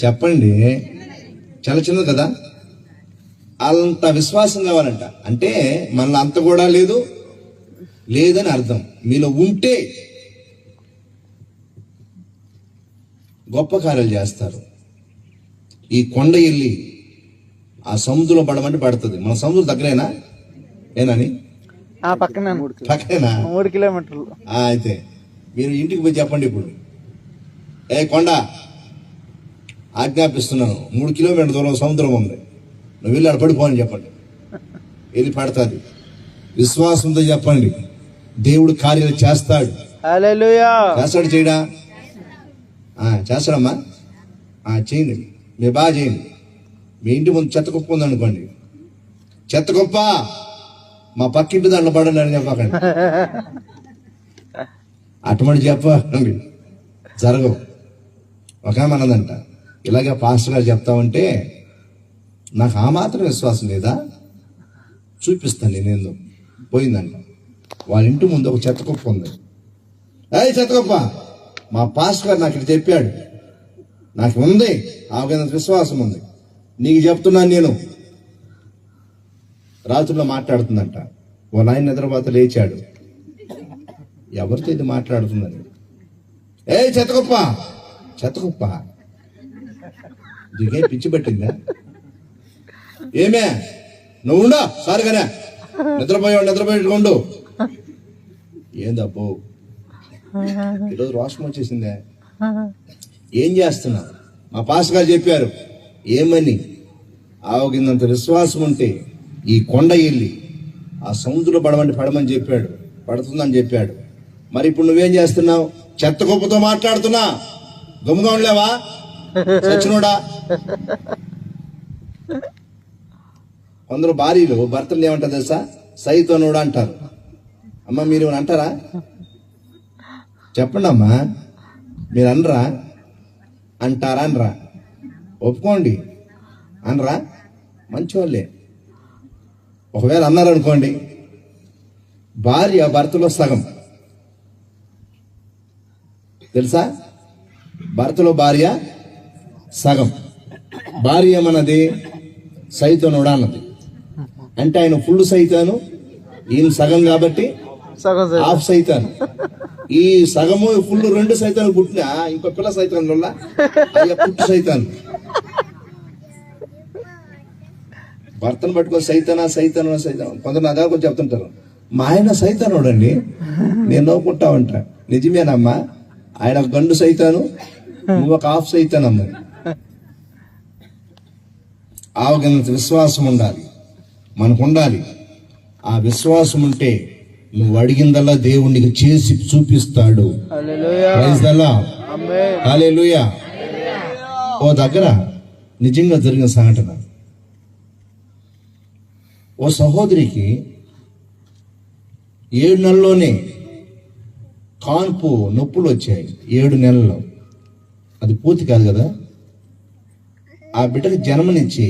చెప్పండి? చాలా చిన్నది కదా. అంత విశ్వాసం కావాలంట. అంటే మనలో అంత కూడా లేదని అర్థం. మీలో ఉంటే గొప్ప కార్యాలు చేస్తారు. ఈ కొండ వెళ్ళి ఆ సముద్రంలో పడమంటే పడుతుంది. మన సముద్రం దగ్గరేనా? ఏనని పక్కనేనా? 3 కిలోమీటర్లు. అయితే మీరు ఇంటికి పోయి చెప్పండి ఇప్పుడు, ఏ కొండ, ఆజ్ఞాపిస్తున్నాను, 3 కిలోమీటర్ల దూరం సముద్రం ఉంది, నువ్వు వెళ్ళి ఆడ పడిపోని చెప్పండి, వెళ్ళి పడతాది. విశ్వాసంతో చెప్పండి, దేవుడు కార్యాలు చేస్తాడు. హల్లెలూయా. చేస్తాడు, చేయడా? చేస్తాడమ్మా. చేయండి, మీరు బాగా చేయండి. మీ ఇంటి ముందు చెత్త కుప్ప ఉందనుకోండి, చెత్త కుప్ప మా పక్కింటి దాంట్లో పడండి అని చెప్పకండి. అటువంటి చెప్పండి, జరగవు. ఒక అన్నదంట, ఇలాగే పాస్టర్ గారు చెప్తా ఉంటే నాకు ఆ మాత్రం విశ్వాసం లేదా, చూపిస్తాను నేనేందో. పోయిందంట, వాళ్ళ ఇంటి ముందు ఒక చెత్త కుప్ప ఉంది. చెత్త కుప్ప, మా పాస్టర్ గారు నాకు ఇక్కడ చెప్పాడు, నాకు ఉంది ఆవగైనంత విశ్వాసం ఉంది, నీకు చెప్తున్నాను నేను. రాత్రుల్లో మాట్లాడుతుందంట. వాళ్ళ ఆయన నిద్రపోత లేచాడు, ఎవరితో ఇది మాట్లాడుతుందని. చెత్తకుప్ప, చెత్తకుప్ప, దిగే పిచ్చి పట్టిందా ఏమే, నువ్వు ఉండా సారిగానే, నిద్రపోయాడు ఏందబ్బో ఈరోజు రోషం వచ్చేసిందే. ఏం చేస్తున్నా? మా పాస్ గారు చెప్పారు, ఏమని? ఆవగినంత విశ్వాసం ఉంటే ఈ కొండ వెళ్ళి ఆ సముద్రంలో పడమని చెప్పాడు, పడుతుందని చెప్పాడు. మరి ఇప్పుడు నువ్వేం చేస్తున్నావు? చెత్త గొప్పతో మాట్లాడుతున్నా, గమ్ముగా ఉండలేవా సచ్చినోడా? కొందరు భార్యలు భర్తలు ఏమంటారు తెలుసా? సైతోనుడా అంటారు. అమ్మ మీరు అంటారా? చెప్పండి అమ్మా, మీరు అనరా? అంటారా? అనరా? ఒప్పుకోండి, అనరా? మంచివాళ్ళే. ఒకవేళ అన్నారనుకోండి, భార్య భర్తలో సగం తెలుసా? భర్తలో భార్య సగం. భార్య ఏమన్నది? సైతానుడా అన్నది. అంటే ఆయన ఫుల్ సైతాను, ఈయన సగం కాబట్టి హాఫ్ సైతాను. ఈ సగము ఫుల్ 2 సైతాను పుట్టినా ఇంకో పిల్ల సైతాను వల్ల అయ్యా పుట్టు సైతాను. భర్తను పట్టుకొని సైతానా సైతాను సైతాను. కొందరు నా దగ్గర చెప్తుంటారు, మా ఆయన సైతానుడండి. నేను నవ్వుకుంటా ఉంటా. నిజమేనమ్మా, ఆయన ఒక గండు సైతాను, నువ్వు ఒక హాఫ్ సైతానమ్మ. ఆవగినంత విశ్వాసం ఉండాలి, మనకు ఉండాలి. ఆ విశ్వాసం ఉంటే నువ్వు అడిగిందల్లా దేవునికి చేసి చూపిస్తాడు. Praise the lord. హల్లెలూయా. ఓ దగ్గర నిజంగా జరిగిన సంఘటన. ఓ సహోదరికి 7 నెలల్లోనే కాన్పు నొప్పులు వచ్చాయి. 7 నెలల్లో. అది పూర్తి కాదు కదా. ఆ బిడ్డకి జన్మనిచ్చి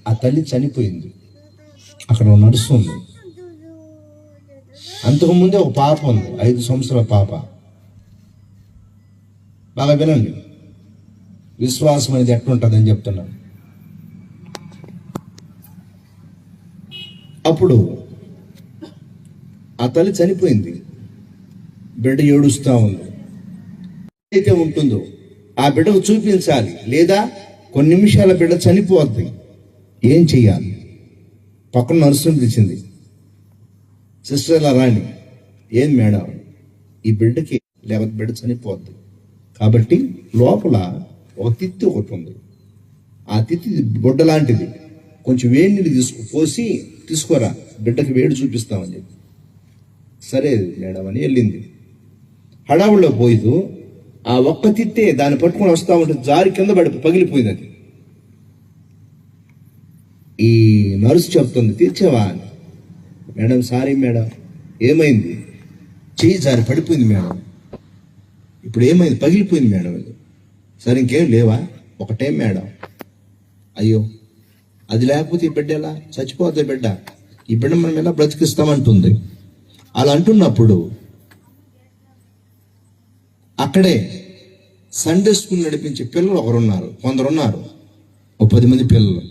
ఆ తల్లి చనిపోయింది. అక్కడ నడుస్తుంది. అంతకుముందే ఒక పాప ఉంది, 5 సంవత్సరాల పాప. బాగా వినండి, విశ్వాసం అనేది ఎట్లుంటుందని చెప్తున్నాను. అప్పుడు ఆ తల్లి చనిపోయింది, బిడ్డ ఏడుస్తూ ఉంది. అయితే ఉంటుందో ఆ బిడ్డకు చూపించాలి, లేదా కొన్ని నిమిషాల బిడ్డ చనిపోద్ది. ఏం చెయ్యాలి? పక్కన నర్సుని పిలిచింది. సిస్టర్ ఇలా రాణి, ఏం మేడం, ఈ బిడ్డకి లేకపోతే బిడ్డ చనిపోద్ది కాబట్టి లోపల ఒక తిత్తి ఒకటి ఉంది. ఆ తిత్తి బొడ్డ లాంటిది, కొంచెం వేడి నీళ్ళు పోసి తీసుకోరా, బిడ్డకి వేడి చూపిస్తామని చెప్పి. సరే మేడం అని వెళ్ళింది. హడావుల్లో పోయిదు ఆ ఒక్క తిత్తే దాన్ని పట్టుకొని వస్తా ఉంటే జారి కింద పడి పగిలిపోయింది. అది ఈ నర్సు చెప్తుంది, తీర్చావా అని. Madam sorry madam. ఏమైంది? చెయ్యి జారి పడిపోయింది మేడం. ఇప్పుడు ఏమైంది? పగిలిపోయింది మేడం. ఇది సరే ఇంకేం లేవా? ఒకటే మేడం. అయ్యో, అది లేకపోతే ఈ బిడ్డ ఎలా చచ్చిపోతే బిడ్డ, ఈ బిడ్డ మనం ఎలా బ్రతికిస్తామంటుంది. అలా అంటున్నప్పుడు అక్కడే సండే స్కూల్ నడిపించే పిల్లలు ఒకరున్నారు, కొందరున్నారు, ఓ 10 మంది పిల్లలు.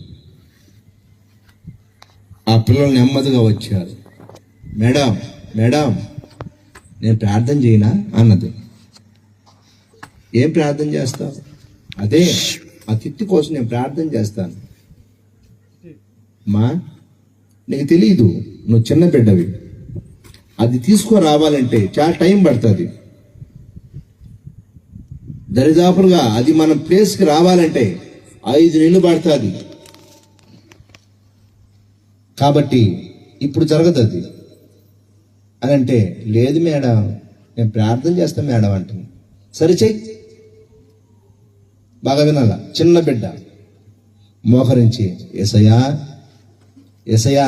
ఆ పిల్లలు నెమ్మదిగా వచ్చారు. మేడం మేడం నేను ప్రార్థన చేయనా అన్నది. ఏం ప్రార్థన చేస్తావు? అదే ఆ తిత్తి కోసం నేను ప్రార్థన చేస్తాను. మా నీకు తెలీదు, నువ్వు చిన్న బిడ్డవి, అది తీసుకురావాలంటే చాలా టైం పడుతుంది. దరిదాపులుగా అది మన ప్లేస్కి రావాలంటే 5 నెలలు పడుతుంది. కాబట్టి ఇప్పుడు జరగదు అది అని అంటే, లేదు మేడం నేను ప్రార్థన చేస్తాను మేడం అంటుంది. సరే చెయ్యి. బాగా వినాలా. చిన్న బిడ్డ మోకరించి యేసయ్యా యేసయ్యా,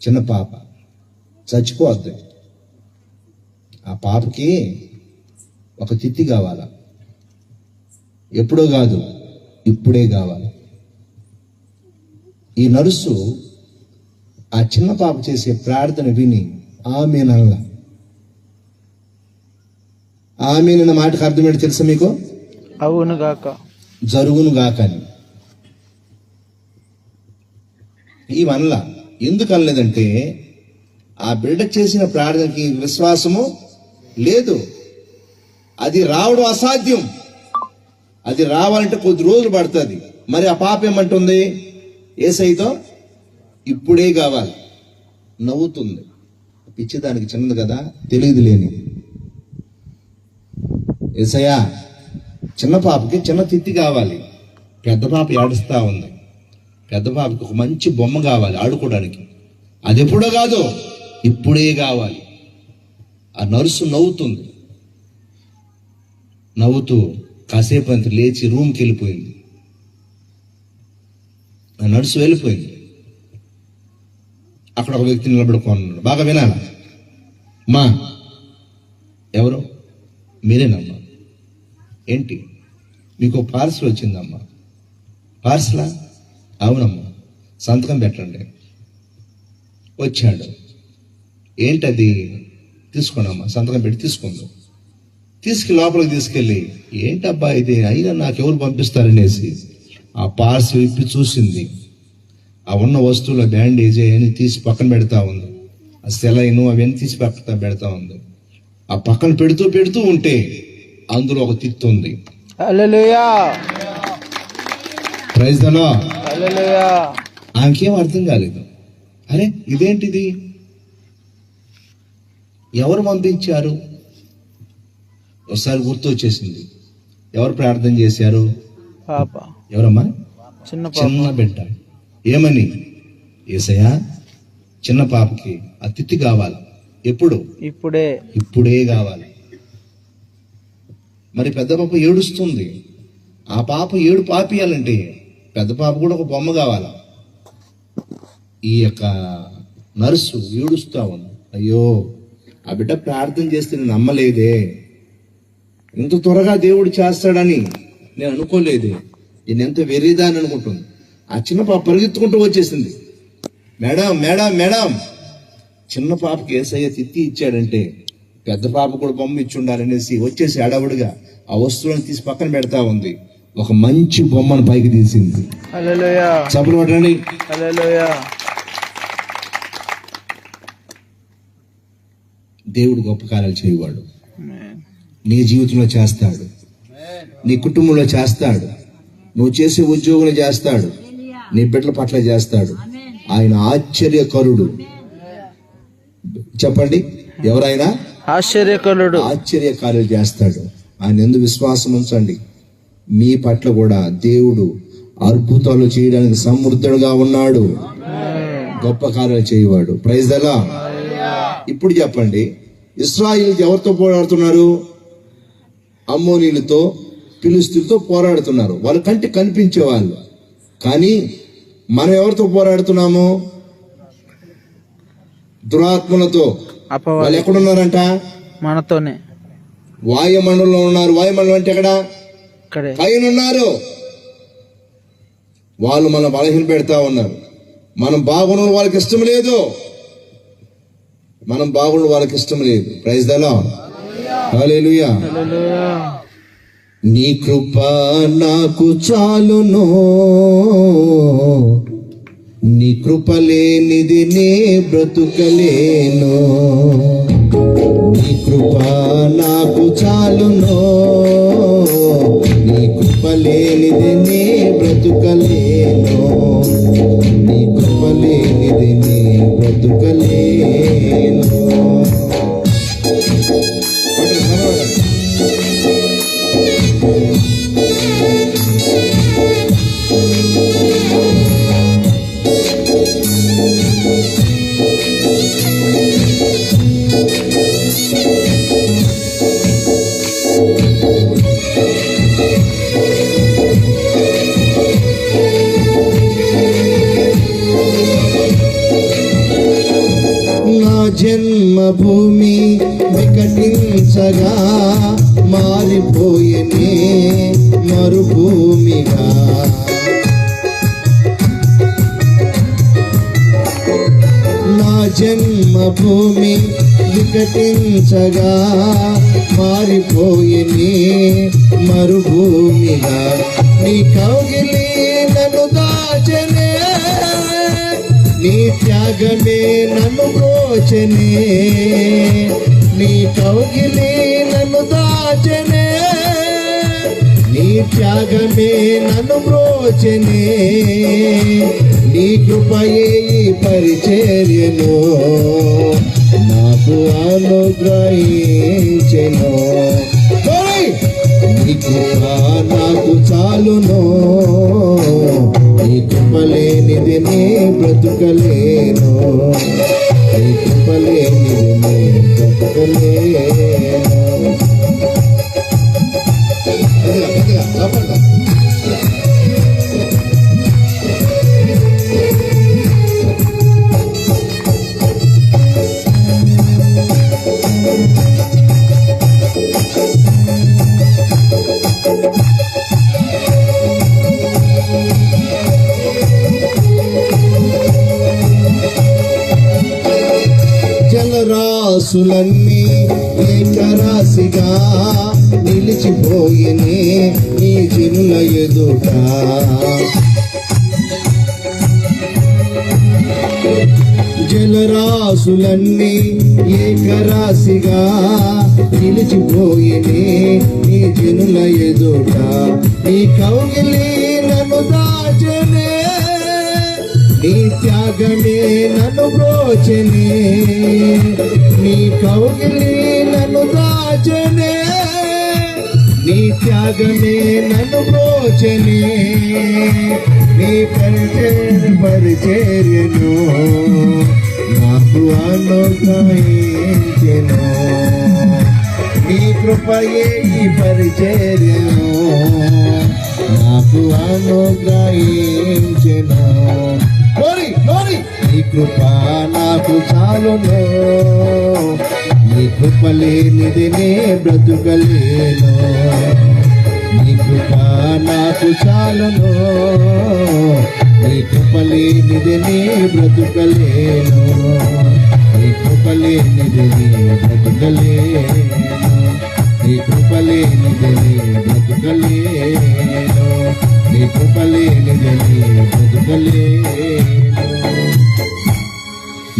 చిన్న పాప చచ్చిపోద్ది. ఆ పాపకి ఒక తిత్తి కావాలా, ఎప్పుడో కాదు ఇప్పుడే కావాలి. ఈ నర్సు ఆ చిన్న పాప చేసే ప్రార్థన విని ఆమేనల్ల. ఆమేనన్న మాటకు అర్థమేంటి తెలుసా మీకు? అవును గాక, జరుగును గాక అని. ఈ వనల ఎందుకు అనలేదంటే ఆ బిడ్డ చేసిన ప్రార్థనకి విశ్వాసము లేదు. అది రావడం అసాధ్యం. అది రావాలంటే కొద్ది రోజులు పడుతుంది. మరి ఆ పాప ఏమంటుంది? యేసయ్యతో ఇప్పుడే కావాలి. నవ్వుతుంది. పిచ్చిదానికి చిన్నది కదా, తెలియదు లేని. యేసయ్యా, చిన్న పాపకి చిన్న తిత్తి కావాలి. పెద్ద పాప ఏడుస్తా ఉంది. పెద్ద పాపకి ఒక మంచి బొమ్మ కావాలి ఆడుకోవడానికి. అది ఎప్పుడో కాదు, ఇప్పుడే కావాలి. ఆ నర్సు నవ్వుతూ కాసేపు అంత లేచి రూమ్కి వెళ్ళిపోయింది. ఆ నర్సు వెళ్ళిపోయింది. అక్కడ ఒక వ్యక్తి నిలబడుకున్నాడు. బాగా వినాలా? మా ఎవరు? మీరేనమ్మా? ఏంటి, మీకు పార్సల్ వచ్చిందమ్మా? పార్సలా? అవునమ్మా, సంతకం పెట్టండి. వచ్చాడు. ఏంటది? తీసుకోండమ్మా. సంతకం పెట్టి తీసుకుందాం. లోపలికి తీసుకెళ్ళి, ఏంటబ్బా ఇది, అయినా నాకెవరు పంపిస్తారనేసి ఆ పార్సల్ విప్పి చూసింది. ఆ ఉన్న వస్తువుల బ్యాండేజ్ అవన్నీ తీసి పక్కన పెడతా ఉంది. ఆ సెలైను అవన్నీ తీసి పెడతా ఉంది. ఆ పక్కన పెడుతూ ఉంటే అందులో ఒక తిత్తి ఉంది. హల్లెలూయా, ప్రైజ్ ది లార్డ్. హల్లెలూయా. ఆమెకేం అర్థం కాలేదు. అరే ఇదేంటిది, ఎవరు పంపించారు? ఒకసారి గుర్తు వచ్చేసింది. ఎవరు ప్రార్థన చేశారు? పాప. ఎవరమ్మా? చిన్న బిడ్డ. ఏమని? యేసయ్యా, చిన్న పాపకి ఆ తిత్తి కావాలి. ఎప్పుడు? ఇప్పుడే కావాలి. మరి పెద్ద పాప ఏడుస్తుంది. ఆ పాప ఏడు పాపియాలంటే పెద్ద పాప కూడా ఒక బొమ్మ కావాలా? ఈ యొక్క నర్సు ఏడుస్తా ఉంది. అయ్యో, ఆ బిడ్డ ప్రార్థన చేస్తే నేను నమ్మలేదే, ఇంత త్వరగా దేవుడు చేస్తాడని నేను అనుకోలేదే, నేను ఎంత వెర్రిదా అని అనుకుంటుంది. ఆ చిన్న పాప పరిగెత్తుకుంటూ వచ్చేసింది. మేడం మేడం మేడం, చిన్న పాపకి యేసయ్య తిత్తి ఇచ్చాడంటే పెద్ద పాప కూడా బొమ్మ ఇచ్చి ఉండాలనేసి వచ్చేసి అడవుడిగా ఆ వస్తువులను తీసి పక్కన పెడతా ఉంది. ఒక మంచి బొమ్మను పైకి తీసింది. హల్లెలూయా, చప్పట్లు కొట్టండి. హల్లెలూయా. దేవుడు గొప్ప కార్యాలు చేయవాడు. నీ జీవితంలో చేస్తాడు, నీ కుటుంబంలో చేస్తాడు, నువ్వు చేసే ఉద్యోగంలో చేస్తాడు, నీ బిడ్డల పట్ల చేస్తాడు. ఆయన ఆశ్చర్యకరుడు. చెప్పండి, ఎవరైనా ఆశ్చర్యకరుడు. ఆశ్చర్యకార్యాలు చేస్తాడు. ఆయన యందు విశ్వాసం ఉంచండి. మీ పట్ల కూడా దేవుడు అద్భుతాలు చేయడానికి సమృద్ధుడుగా ఉన్నాడు. గొప్ప కార్యాలు చేయవాడు. Praise the Lord. ఇప్పుడు చెప్పండి, ఇశ్రాయేలు ఎవరితో పోరాడుతున్నారు? అమ్మోనీలతో, ఫిలిష్తీయులతో పోరాడుతున్నారు. వాళ్ళ కంటికి కనిపించే వాళ్ళు. కానీ మనం ఎవరితో పోరాడుతున్నాము? దురాత్మలతో. వాళ్ళు ఎక్కడున్నారంట? మనతోనే. వాయుమండలంలో ఉన్నారు. వాయుమండలం అంటే ఎక్కడ? పైన ఉన్నారు. వాళ్ళు మనం బలహీన పెడతా ఉన్నారు. మనం బాగుండడం వాళ్ళకి ఇష్టం లేదు. Praise the lord. హల్లెలూయా. నీ కృప నాకు చాలును, నీ కృప లేనిది నే బ్రతుకలేను. నీ కృప నాకు చాలును, నీ కృప లేనిది నే బ్రతుకలేను. నీ కృప లేనిది నే బ్రతుకలేను. జన్మభూమి వికటించగా మారిపోయేనే మరుభూమిగా. నా జన్మభూమి వికటించగా మారిపోయేనే మరుభూమిగా. నీ కౌగిలి నన్ను దాచెనే, నీ త్యాగమే నన్ను బ్రోచెనే. నీ కౌగిలి నన్ను దాచెనే, నీ త్యాగమే నన్ను బ్రోచెనే. నీ కృపయే ఈ పరిచర్యను నాకు అనుగ్రహించెను. నీ కృప నాకు చాలును, నీ కృప లేనిది నే బ్రతుకలేను. జలరాశులన్నీ ఏకరాశిగా నిలిచిపోయినే నీ జనుల ఎదుట. జలరాశులన్నీ ఏకరాశిగా నిలిచిపోయినే నీ జనుల ఎదుట. నీ కౌగిలి నన్ను దాచనే, నీ త్యాగమే నన్ను బ్రోచనే. నీ కౌగిలి నన్ను దాచనే, నీ త్యాగమే నన్ను బ్రోచనే. నీ పరిచర్యను నాకు అనుగ్రహించెను. నీ కృపయే ఈ పరిచర్యను నాకు అనుగ్రహించెను. నీ కృప నాకు చాలును, నీ కృప లేనిది నే బ్రతుకలేను. నీ కృప నాకు చాలును, నీ కృప లేనిది నే బ్రతుకలేను. నీ కృప లేనిది నే బ్రతుకలేను. నీ కృప లేనిది నే బ్రతుకలేను. నీ కృప లేనిది నే బ్రతుకలేను.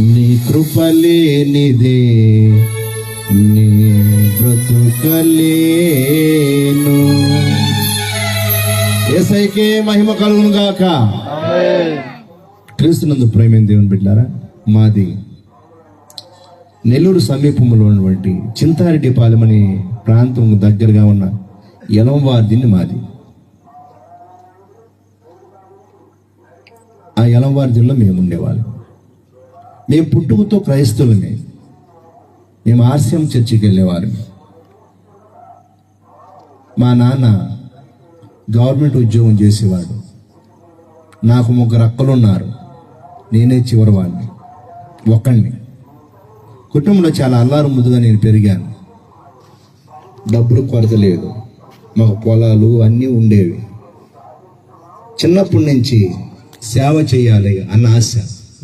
నీ కృప లేనిదే నీ బ్రతుకలేను. యేసయ్యకే మహిమ కలుగును గాక. క్రీస్తునందు ప్రేమైన దేవుని బిడ్డలారా, మాది నెల్లూరు సమీపంలో ఉన్నటువంటి చింతారెడ్డిపాలెం అనే ప్రాంతం దగ్గరగా ఉన్న యలంవారిదిని మాది. ఆ యలంవారిదిలో మేము ఉండేవాళ్ళం. మేము పుట్టుకతో క్రైస్తవులమే. మేము ఆర్సిఎం చర్చికి వెళ్ళేవారు. మా నాన్న గవర్నమెంట్ ఉద్యోగం చేసేవాడు. నాకు 3 అక్కలు ఉన్నారు. నేనే చివరి వాడిని, ఒక్కడిని. కుటుంబంలో చాలా అల్లారు ముద్దుగా నేను పెరిగాను. డబ్బులు కొరత లేదు, మాకు పొలాలు అన్నీ ఉండేవి. చిన్నప్పటి నుంచి సేవ చేయాలి అన్న ఆశ,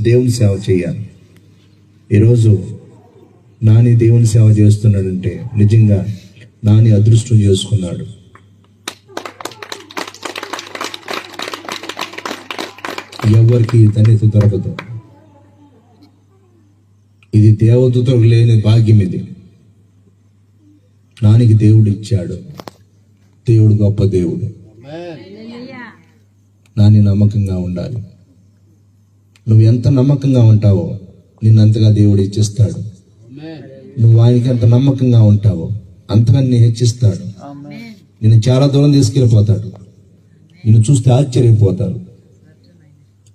దేవుని సేవ చేయాలి. ఈరోజు నాని దేవుని సేవ చేస్తున్నాడంటే నిజంగా నాని అదృష్టం చేసుకున్నాడు. ఎవరికి ధన్యత దొరకదు. ఇది దేవదూతలకు లేని భాగ్యం. ఇది నానికి దేవుడు ఇచ్చాడు. దేవుడు గొప్ప దేవుడు. నాని నమ్మకంగా ఉండాలి. నువ్వు ఎంత నమ్మకంగా ఉంటావో నిన్నంతగా దేవుడు ఇచ్చిస్తాడు. నువ్వు ఆయనకి ఎంత నమ్మకంగా ఉంటావో అంతగా నేను హెచ్చిస్తాడు. నిన్ను చాలా దూరం తీసుకెళ్ళిపోతాడు. నిన్ను చూస్తే ఆశ్చర్యపోతాడు.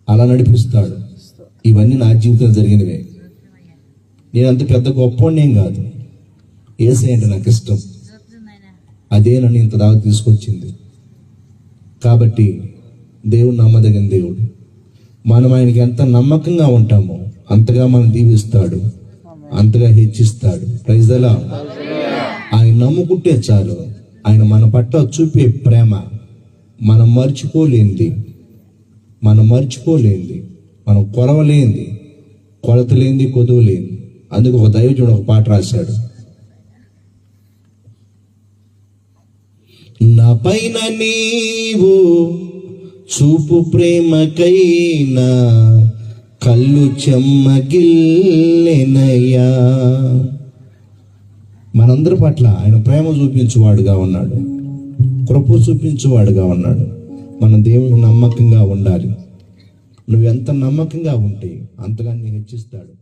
అలా నడిపిస్తాడు. ఇవన్నీ నా జీవితంలో జరిగినవే. నేను అంత పెద్ద గొప్పవాడినేం కాదు. యేసయ్య అంటే నాకు ఇష్టం. అదే నన్ను ఇంత దాకా తీసుకొచ్చింది. కాబట్టి దేవుడు నమ్మదగిన దేవుడు. మనం ఆయనకి ఎంత నమ్మకంగా ఉంటామో అంతగా మనం దీవిస్తాడు, అంతగా హెచ్చిస్తాడు. Praise the lord. ఆయన నమ్ముకుంటే చాలు. ఆయన మన పట్ల చూపే ప్రేమ మనం మర్చిపోలేంది, మనం కొరవలేంది, కొలత లేనిది, కొదువు లేనిది. అందుకు ఒక దైవజనుడు ఒక పాట రాశాడు. నా పైన నీవు చూపు ప్రేమకైనా కళ్ళు చెమ్మగిల్లెనయ్యా. మనందరి పట్ల ఆయన ప్రేమ చూపించువాడుగా ఉన్నాడు, కృప చూపించువాడుగా ఉన్నాడు. మనం దేవునికి నమ్మకంగా ఉండాలి. నువ్వు ఎంత నమ్మకంగా ఉంటే అంతగా నీ హెచ్చిస్తాడు.